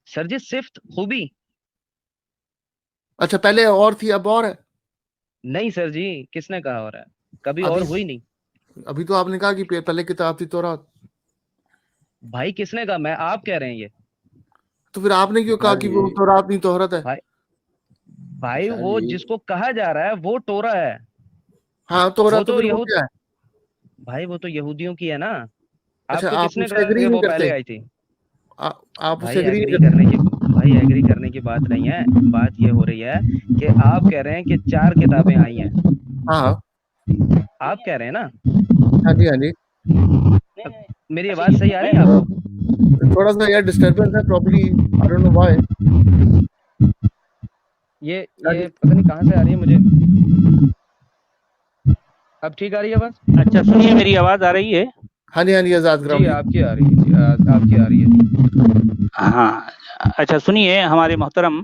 سر جی صفت، خوبی۔ اچھا پہلے اور تھی اب اور ہے؟ نہیں سر جی، کس نے کہا اور ہے؟ کبھی اور ہوئی نہیں۔ ابھی تو آپ نے کہا کہ پہلے کتاب تھی تورات۔ بھائی کس نے کہا؟ میں، آپ کہہ رہے ہیں یہ، تو پھر آپ نے کیوں کہا کہ وہ تورات نہیں توحرت ہے؟ بھائی وہ جس کو کہا جا رہا ہے وہ تورا ہے۔ ہاں تورات تو پھر وہ کیا ہے؟ بھائی وہ تو یہودیوں کی ہے نا۔ اچھا آپ کو کس نے کہا کہ وہ پہلے آئی تھی؟ آپ بھائی ایگری کرنے کی بات نہیں ہے، بات یہ ہو رہی ہے کہ آپ کہہ رہے ہیں کہ 4 کتابیں آئی ہیں۔ ہاں آپ کہہ رہے ہیں نا؟ ہاں جی ہاں جی۔ میری آواز صحیح آ رہی ہے آپ کو؟ تھوڑا سا یار ڈسٹربنس ہے probably, I don't know why۔ یہ پتہ نہیں کہاں سے آ رہی ہے مجھے۔ اب ٹھیک آ رہی ہے آواز؟ اچھا سنیے، میری آواز آ رہی ہے؟ ہاں جی ہاں جی آزاد جی آپ کی آ رہی ہے، آپ کی آ رہی ہے۔ ہاں اچھا سنیے ہمارے محترم،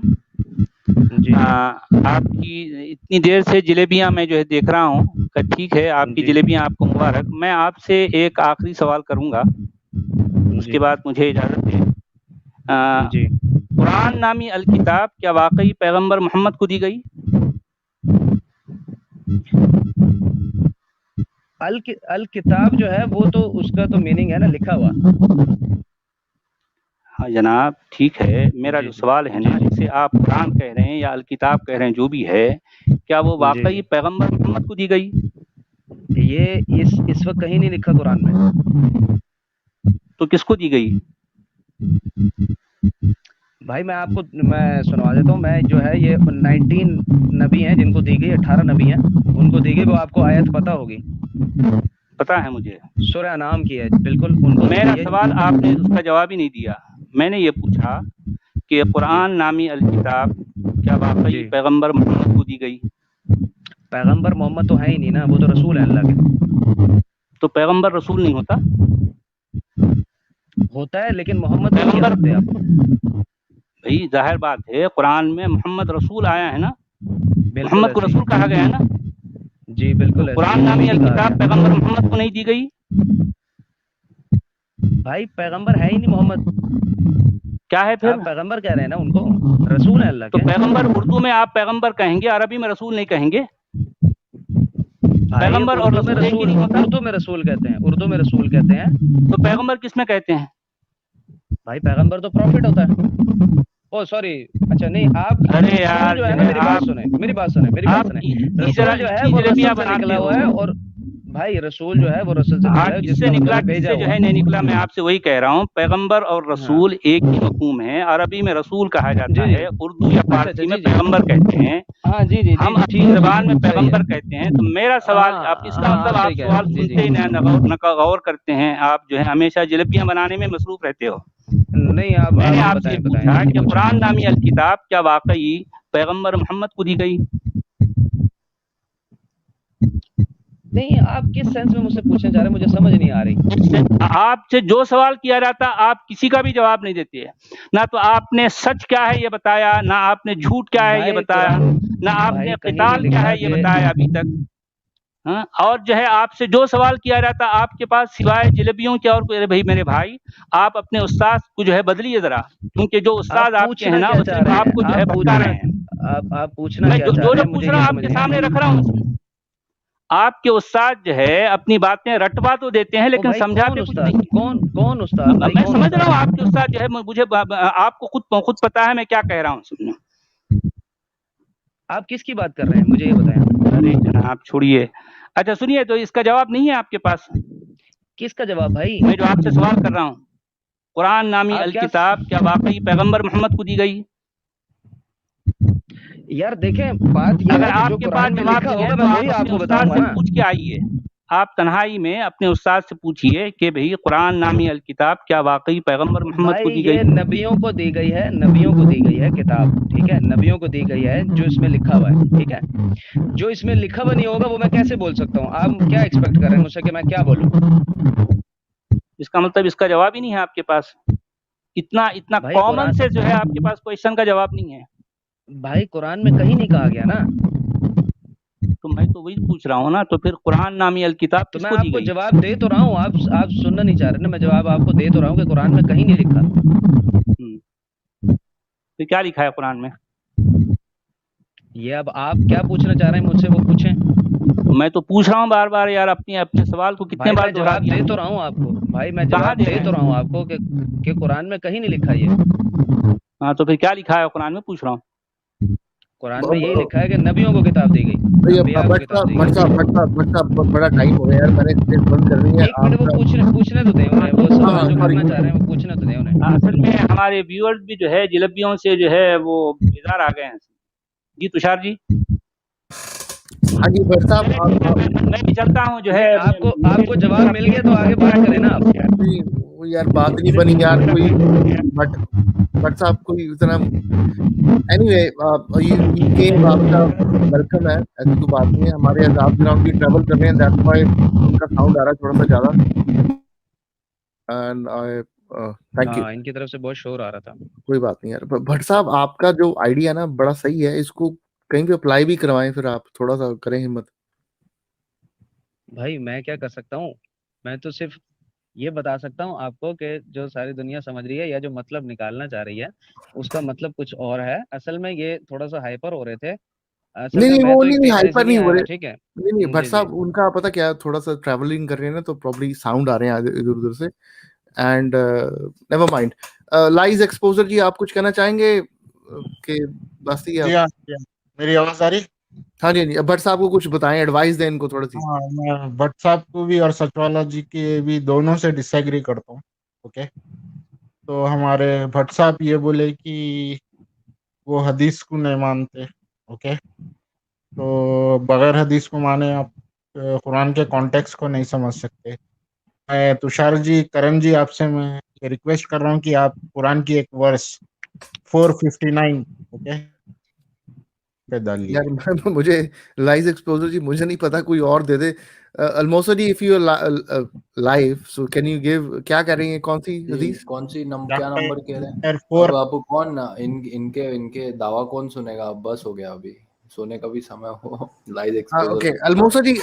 آپ کی اتنی دیر سے جلیبیاں میں جو ہے دیکھ رہا ہوں کہ ٹھیک ہے، آپ کی جلیبیاں آپ کو مبارک۔ میں آپ سے ایک آخری سوال کروں گا اس کے بعد مجھے اجازت دیں. جی قرآن نامی الکتاب کیا واقعی پیغمبر محمد کو دی گئی؟ الکتاب جو ہے وہ تو اس کا تو میننگ ہے نا لکھا ہوا. ہاں جناب ٹھیک ہے, میرا جو سوال ہے نا, جسے آپ قرآن کہہ رہے ہیں یا الکتاب کہہ رہے ہیں, جو بھی ہے, کیا وہ واقعی پیغمبر محمد کو دی گئی؟ یہ اس وقت کہیں نہیں لکھا قرآن میں. تو کس کو دی گئی؟ بھائی میں آپ کو میں سنوا دیتا ہوں. میں جو ہے یہ 19 نبی ہیں جن کو دی گئی, 18 نبی ہیں ان کو دی گئی. وہ آپ کو آیت پتہ ہوگی, پتہ ہے مجھے, سورہ انعام کی ہے بالکل. ان کو میرا سوال آپ نے اس کا جواب ہی نہیں دیا. میں نے یہ پوچھا کہ قرآن نامی الکتاب کیا واقعی پیغمبر محمد کو دی گئی؟ پیغمبر محمد تو ہے ہی نہیں نا, وہ تو رسول ہیں اللہ کے. تو پیغمبر رسول نہیں ہوتا؟ ہوتا ہے, لیکن محمد پیغمبر ہوتے ہیں آپ. بھائی ظاہر بات ہے قرآن میں محمد رسول آیا ہے نا, محمد کو رسول کہا گیا ہے نا. جی بالکل. قرآن نامی الکتاب پیغمبر محمد کو نہیں دی گئی؟ بھائی پیغمبر ہے ہی نہیں محمد. کیا ہے پھر؟ آپ پیغمبر کہہ رہے ہیں نا, ان کو رسول ہیں اللہ کے. تو پیغمبر اردو میں آپ پیغمبر کہیں گے, عربی میں رسول نہیں کہیں گے. پیغمبر اور رسول ایک ہی نہیں ہوتا. اردو میں رسول کہتے ہیں, اردو میں رسول کہتے ہیں. تو پیغمبر کس میں کہتے ہیں؟ بھائی پیغمبر تو پروفٹ ہوتا ہے. او سوری, اچھا نہیں آپ, ارے یار جو ہے نا, میری بات سنیں, میری بات سنیں. رسول جو ہے وہ رسول سے نکلا ہوا ہے. اور بھائی رسول جو ہے وہ رسول سے نکلا ہے, جس سے نکلا جس سے جو ہے نہیں نکلا. میں آپ سے وہی کہہ رہا ہوں, پیغمبر اور رسول ایک ہی مفہوم ہے. عربی میں رسول کہا جاتا ہے, اردو یا فارسی میں پیغمبر کہتے ہیں. ہاں جی جی, ہم اپنی زبان میں پیغمبر کہتے ہیں. تو میرا سوال, آپ اس کا مطلب آپ سوال سنتے ہی نہ غور کرتے ہیں. آپ جو ہے ہمیشہ جلیبیاں بنانے میں مصروف رہتے ہو. نہیں آپ, میں نے آپ سے پوچھا کہ قرآن نامی الکتاب کیا واقعی پیغمبر محمد کو دی گئی؟ نہیں, آپ کس سینس میں مجھ سے پوچھنا چاہ رہے ہیں, مجھے سمجھ نہیں آ رہی. آپ سے جو سوال کیا جاتا آپ کسی کا بھی جواب نہیں دیتے. نہ تو آپ نے سچ کیا ہے یہ بتایا, نہ آپ نے جھوٹ کیا ہے یہ بتایا, نہ آپ نے قتال کیا ہے یہ بتایا ابھی تک. اور جو ہے آپ سے جو سوال کیا جاتا آپ کے پاس سوائے جلیبیوں کے اور کوئی. بھائی میرے بھائی, آپ اپنے استاد کو جو ہے بدلیے ذرا, کیونکہ جو استاد آپ کے ہیں نا وہ صرف آپ کو جو ہے بتا رہے ہیں. آپ پوچھنا کیا چاہ رہے ہیں, پوچھ رہا ہوں آپ کے سامنے رکھ رہا ہوں. آپ کے استاد جو ہے اپنی باتیں رٹوا تو دیتے ہیں لیکن سمجھاتے کچھ نہیں. کون استاد؟ میں سمجھ رہا ہوں آپ کے استاد جو ہے, مجھے آپ کو خود پتا ہے میں کیا کہہ رہا ہوں. آپ کس کی بات کر رہے ہیں مجھے یہ بتائیں. ارے جناب چھوڑیے. اچھا سنیے, تو اس کا جواب نہیں ہے آپ کے پاس؟ کس کا جواب بھائی؟ میں جو آپ سے سوال کر رہا ہوں, قرآن نامی الکتاب کیا واقعی پیغمبر محمد کو دی گئی؟ یار دیکھیں بات یہ اگر آپ کے پاس جواب نہیں ہے تو آپ اپنے استاد سے پوچھ کے آئیے. آپ تنہائی میں اپنے استاد سے پوچھئے کہ بھئی قرآن نامی الکتاب کیا واقعی پیغمبر محمد کو دی گئی؟ یہ نبیوں کو دی گئی ہے, نبیوں کو دی گئی ہے کتاب, ٹھیک ہے, نبیوں کو دی گئی ہے جو اس میں لکھا ہوا ہے, ٹھیک ہے. جو اس میں لکھا ہوا نہیں ہوگا وہ میں کیسے بول سکتا ہوں؟ آپ کیا ایکسپیکٹ کر رہے ہیں مجھ سے کہ میں کیا بولوں؟ اس کا مطلب اس کا جواب ہی نہیں ہے آپ کے پاس. اتنا کامن سے جو ہے آپ کے پاس کویشچن کا جواب نہیں ہے. بھائی قرآن میں کہیں نہیں کہا گیا نا. تو میں تو وہی پوچھ رہا ہوں نا, تو پھر قرآن نامی الکتاب تو میں آپ کو جواب دے تو رہا ہوں, آپ سننا نہیں چاہ رہے نا. میں جواب آپ کو دے تو رہا ہوں کہ قرآن میں کہیں نہیں لکھا. تو کیا لکھا ہے قرآن میں؟ یہ اب آپ کیا پوچھنا چاہ رہے ہیں مجھ سے وہ پوچھیں. میں تو پوچھ رہا ہوں بار بار یار, اپنے سوال کو کتنے بار جواب دے تو رہا ہوں آپ کو. بھائی میں جواب دے تو رہا ہوں آپ کو کہ قرآن میں کہیں نہیں لکھا یہ. ہاں تو پھر کیا لکھا ہے قرآن میں, پوچھ رہا ہوں. قرآن میں یہی لکھا ہے کہ نبیوں کو کتاب دی گئی. بڑا ٹائم ہو گیا یار, میں نے بند کرنی ہے. ایک منٹ, وہ پوچھنے تو دیں انہیں, وہ سوال جو کرنا چاہ رہے ہیں وہ پوچھنے تو دیں انہیں. اصل میں ہمارے ویورز بھی جو ہے جلیبیوں سے جو ہے وہ بیزار آ گئے ہیں. جی تشار جی. ہاں جی بھٹ صاحب, میں بھی چلتا ہوں جو ہے. آپ کو جواب مل گیا تو آگے بات کریں نا آپ. یار بات نہیں بنی یار کوئی. بٹ صاحب کوئی اتنا اینی وے آپ کا ویلکم ہے, ایسی کوئی بات نہیں ہے. ہمارے عذاب گراؤنڈ بھی ٹریول کر رہے ہیں, دیٹس وائی ان کا ساؤنڈ آ رہا ہے تھوڑا سا زیادہ. And thank you. ان کی طرف سے بہت شور آ رہا تھا. کوئی بات نہیں یار. بھٹ صاحب آپ کا جو آئیڈیا نا بڑا صحیح ہے, اس کو کہیں پہ اپلائی بھی کروائیں, پھر آپ تھوڑا سا کریں ہمت. بھائی میں کیا کر سکتا ہوں, میں تو صرف یہ بتا سکتا ہوں آپ کو کہ جو ساری دنیا سمجھ رہی ہے یا جو مطلب نکالنا چاہ رہی ہے اس کا مطلب کچھ اور ہے. اصل میں یہ تھوڑا سا ہائپر ہو رہے تھے. اصل نہیں میں نہیں میں وہ تو ایک نہیں پیپر ہائپر اسی نہیں لیے ہو آیا رہے. تھا. ٹھیک ہے. نہیں نہیں بھٹ جی جی صاحب ان کا پتہ کیا تھوڑا سا ٹریولنگ کر رہے ہیں نا تو پرابلی ساؤنڈ آ رہے ہیں ادھر ادھر سے. And never mind. Lies exposure ji آپ کچھ کہنا چاہیں گے کہ بس یہ جی ہاں جی ہاں. میری آواز آ رہی؟ ہاں جی جی بھٹ صاحب کو کچھ بتائیں ایڈوائس دیں ان کو تھوڑا سی. ہاں میں بٹ صاحب کو بھی اور سچوالا جی کے بھی دونوں سے ڈس ایگری کرتا ہوں. اوکے تو ہمارے بھٹ صاحب یہ بولے کہ وہ حدیث کو نہیں مانتے. اوکے تو بغیر حدیث کو مانے آپ قرآن کے کانٹیکس کو نہیں سمجھ سکتے. میں تشار جی کرن جی آپ سے میں یہ ریکویسٹ کر رہا ہوں کہ آپ قرآن کی ایک ورس 459 اوکے پہ ڈالیے. یار مجھے لائز ایکسپوزر جی مجھے نہیں پتا کوئی اور دے دے. Almost ji if you love so can you give کیا کہہ رہی ہیں کون سی حدیث کون سی کیا نمبر کہہ رہے ہیں چیپٹر 4. اب کون ان کے دعویٰ کون سنے گا. اب بس ہو گیا ابھی سونے کا بھی سمے ہو. Lies okay exposure almost ji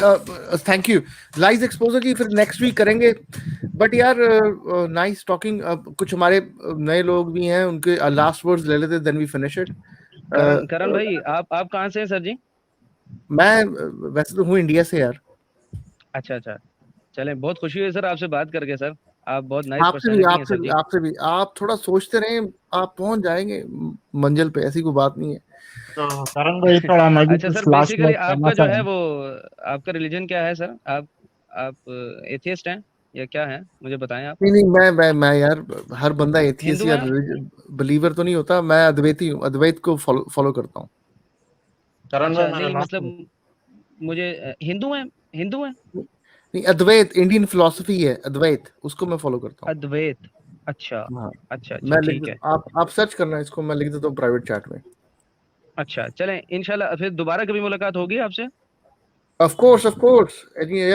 thank you. Lies exposure ji پھر نیکسٹ ویک کریں گے. بٹ یار نائس ٹاکنگ. کچھ ہمارے نئے لوگ بھی ہیں ان کے لاسٹ ورڈز لے لیتے دین وی فنش اٹ. کرن بھائی آپ کہاں سے ہیں سر جی؟ میں ویسے تو ہوں انڈیا سے یار. اچھا اچھا چلیں بہت خوشی ہوئی سر آپ سے بات کر کے. سر آپ بہت نائس آپ سے بھی پرسنالٹی آپ ہیں سے سر بھی جی. آپ سے بھی آپ تھوڑا سوچتے رہیں آپ پہنچ جائیں گے منزل پہ. ایسی کوئی بات نہیں ہے. تو کرن بھائی تھوڑا میں بھی اچھا سر کچھ لاسٹ میں بیسیکلی آپ کہنا کا جو چاہوں ہے گا. وہ آپ کا ریلیجن کیا ہے سر؟ آپ ایتھیسٹ ہیں یا کیا ہیں مجھے بتائیں آپ. نہیں نہیں میں یار ہر بندہ ایتھیسٹ ہندو یا ہیں؟ بلیور تو نہیں ہوتا. میں ادویتی ہوں. ادویت کو فالو کرتا ہوں. کرن اچھا بھائی میرا نہیں نام مطلب مجھے ہندو ہیں نہیں ادویت انڈین فلسفی ہے. ادویت اس کو میں فالو کرتا ادویت. اچھا ہوں. ہاں اچھا اچھا میں لکھ ٹھیک ہے. آپ سرچ کرنا اس کو. میں لکھ دیتا ہوں پرائیویٹ چیٹ میں. اچھا چلیں انشاءاللہ پھر دوبارہ کبھی ملاقات ہوگی آپ سے. آف کورس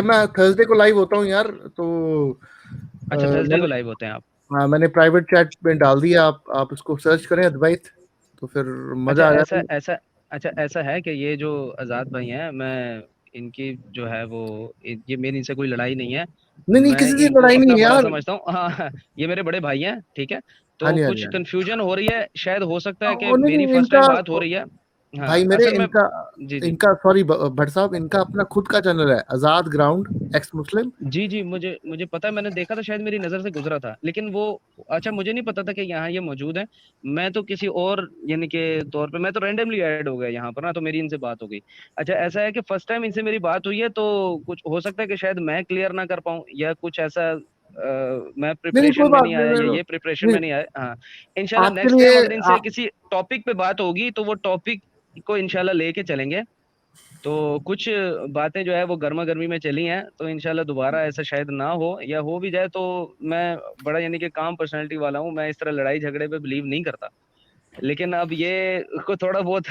میں تھرسڈے کو لائیو ہوتا ہوں یار. تو اچھا تھرسڈے کو لائیو ہوتے ہیں آپ. ہاں میں نے پرائیویٹ چیٹ میں ڈال دیا. آپ اس کو سرچ کریں ادویت تو پھر مزہ اچھا آ جاتا ہے. ایسا ہے کہ یہ جو آزاد بھائی ہیں میں ان کی جو ہے وہ یہ میری ان سے کوئی لڑائی نہیں ہے. نہیں میں کسی سے ان کو لڑائی اپنا نہیں ہے بڑا یار. سمجھتا ہوں. ہاں یہ میرے بڑے بھائی ہیں. ٹھیک ہے ہاں تو جی ہاں جی کچھ کنفیوژن ہو رہی ہے. شاید ہو سکتا ہے کہ نہیں میری نہیں ان فرسٹ کا ٹائم بات ہو رہی ہے. ہاں بھائی میرے اصل میں جی جی سوری بھٹ صاحب ان کا اپنا خود کا چینل ہے آزاد گراؤنڈ ایکس مسلم. جی مجھے پتا ہے. میں نے دیکھا تھا شاید میری نظر سے گزرا تھا لیکن وہ اچھا مجھے نہیں پتا تھا کہ یہاں یہ موجود ہے. میں تو کسی اور یعنی کہ طور پہ میں تو رینڈملی ایڈ ہو گیا یہاں پر نا. تو میری ان سے بات ہو گئی. اچھا ایسا ہے کہ فرسٹ ٹائم ان سے میری بات ہوئی ہے تو کچھ ہو سکتا ہے کہ شاید میں کلیئر نہ کر پاؤں یا کچھ ایسا میں نہیں کوئی پریپریشن میں بات نہیں آیا یا نہیں. یہ پریپریشن میں نہیں آیا. ہاں انشاءاللہ آپ کے نیکسٹ لیے ٹائم اگر ان سے کسی ٹاپک پہ بات ہوگی تو وہ ٹاپک کو انشاءاللہ لے کے چلیں گے. تو کچھ باتیں جو ہے وہ گرما گرمی میں چلی ہیں تو انشاءاللہ دوبارہ ایسا شاید نہ ہو یا ہو بھی جائے تو میں بڑا یعنی کہ کام پرسنالٹی والا ہوں. میں اس طرح لڑائی جھگڑے پہ بلیو نہیں کرتا. لیکن اب یہ کو تھوڑا بہت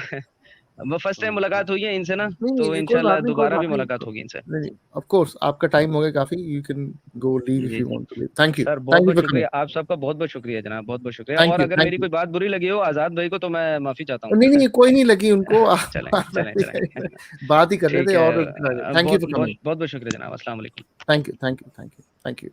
فرسٹ ٹائم ملاقات ہوئی ہے ان سے نا تو نہیں کوئی انشاءاللہ بات نہیں کوئی دوبارہ بھی بات نہیں. ملاقات ہوگی ان سے. نہیں آف کورس آپ کا ٹائم ہو گیا کافی. You can go leave if ji you ji want to leave. Thank sir بہت یو بہت فار شکریہ. کمنگ. آپ سب کا بہت بہت شکریہ جناب. بہت بہت شکریہ. تھینک اور یو اگر تھینک میری یو. کوئی بات بری لگی ہو آزاد بھائی کو تو میں معافی چاہتا ہوں. نہیں کوئی نہیں لگی ان کو. چلیں بات ہی کر رہے ٹھیک تھے. ہے. اور تھینک یو بہت فار بہت کمنگ. بہت بہت شکریہ جناب. السلام علیکم. Thank you